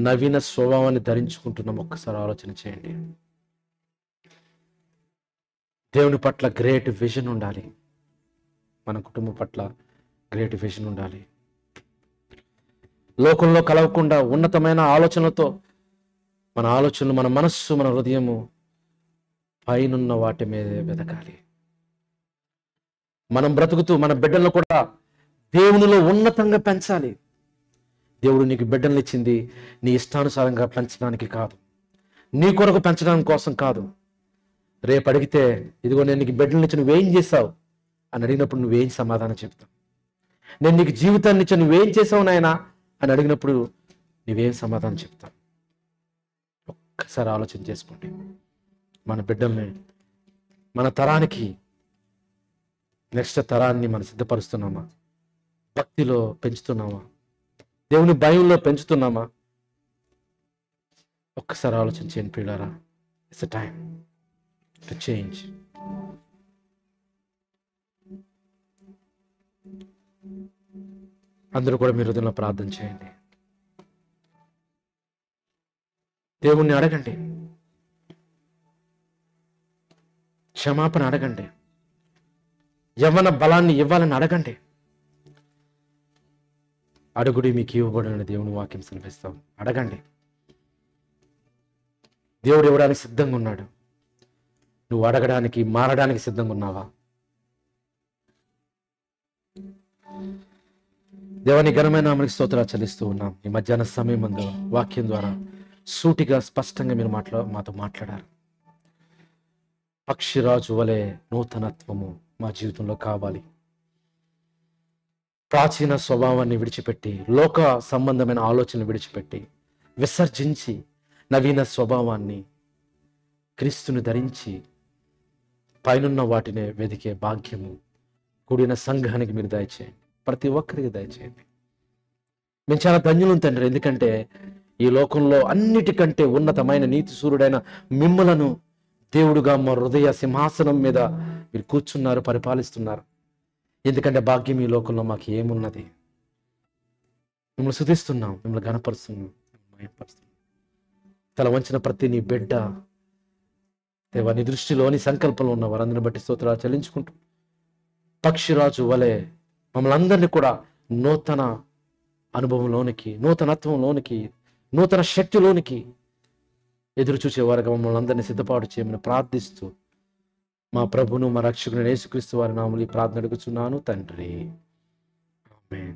నవీన స్వభావాన్ని ధరించుకుంటున్నాం? ఒక్కసారి ఆలోచన చేయండి. దేవుని పట్ల గ్రేట్ విజన్ ఉండాలి. మన కుటుంబం పట్ల గ్రేట్ విజన్ ఉండాలి. లోకంలో కలవకుండా ఉన్నతమైన ఆలోచనలతో మన ఆలోచనలు, మన మనస్సు, మన హృదయము పైనున్న వాటి మీదే వెతకాలి. మనం బ్రతుకుతూ మన బిడ్డలను కూడా దేవునిలో ఉన్నతంగా పెంచాలి. దేవుడు నీకు బిడ్డలను ఇచ్చింది నీ ఇష్టానుసారంగా పెంచడానికి కాదు, నీ కొరకు పెంచడం కోసం కాదు. రేపు అడిగితే, ఇదిగో నేను నీకు బిడ్డలను ఇచ్చి నువ్వేం చేసావు అని అడిగినప్పుడు నువ్వేం సమాధానం చెప్తావు? నేను నీకు జీవితాన్ని ఇచ్చి నువ్వేం చేసావు నాయనా అని అడిగినప్పుడు నువ్వేం సమాధానం చెప్తావు? ఒక్కసారి ఆలోచన చేసుకోండి. మన బిడ్డల్ని, మన తరానికి, నెక్స్ట్ తరాన్ని మనం సిద్ధపరుస్తున్నామా? భక్తిలో పెంచుతున్నామా? దేవుని భయంలో పెంచుతున్నామా? ఒక్కసారి ఆలోచన చేయండి ప్రియులారా. It's a time to change. అందరూ కూడా మీ హృదయంలో ప్రార్థన చేయండి. దేవుణ్ణి అడగండి, క్షమాపణ అడగండి, యవ్వన బలాన్ని ఇవ్వాలని అడగండి. అడుగుడి మీకు ఇవ్వబడిన దేవుని వాక్యం సెలవిస్తాం. అడగండి. దేవుడు ఇవ్వడానికి సిద్ధంగా ఉన్నాడు. నువ్వు అడగడానికి, మారడానికి సిద్ధంగా ఉన్నావా? దేవుని ఘనమైన నామమునకు స్తోత్రాలు చెల్లిస్తూ ఉన్నాం. ఈ మధ్యాహ్న సమయం ముందు వాక్యం ద్వారా సూటిగా, స్పష్టంగా మీరు మాతో మాట్లాడారు. పక్షిరాజు వలె నూతనత్వము మా జీవితంలో కావాలి. ప్రాచీన స్వభావాన్ని విడిచిపెట్టి, లోక సంబంధమైన ఆలోచనలు విడిచిపెట్టి, విసర్జించి నవీన స్వభావాన్ని, క్రీస్తుని ధరించి పైనున్న వాటిని వెదికే భాగ్యము కూడిన సంఘానికి మీరు దయచేయండి. ప్రతి ఒక్కరికి దయచేయండి. మేము చాలా ధన్యులం తండ్రి. ఎందుకంటే ఈ లోకంలో అన్నిటికంటే ఉన్నతమైన నీతి సూర్యుడైన మిమ్మలను దేవుడుగా మా హృదయ సింహాసనం మీద మీరు కూర్చున్నారు, పరిపాలిస్తున్నారు. ఎందుకంటే భాగ్యం ఈ లోకంలో మాకు ఏమున్నది? మిమ్మల్ని స్తుతిస్తున్నాం, మిమ్మల్ని ఘనపరుస్తున్నాం, మహిమపరుస్తున్నాం. తల వంచిన ప్రతి నీ బిడ్డ దేవా, నీ దృష్టిలోని సంకల్పంలో ఉన్న వారందరిని బట్టి స్తోత్రాలు చెల్లించుకుంటూ, పక్షిరాజు వలె మమ్మల్ని అందరినీ కూడా నూతన అనుభవంలోనికి, నూతనత్వంలోనికి, నూతన శక్తిలోనికి ఎదురు చూసేవారుగా మమ్మల్ని అందరినీ సిద్ధపాటు చేయమని ప్రార్థిస్తూ, మా ప్రభును, మా రక్షకుని యేసుక్రీస్తు వారి నామములో ఈ ప్రార్థన అడుగుచున్నాను తండ్రి. ఆమేన్.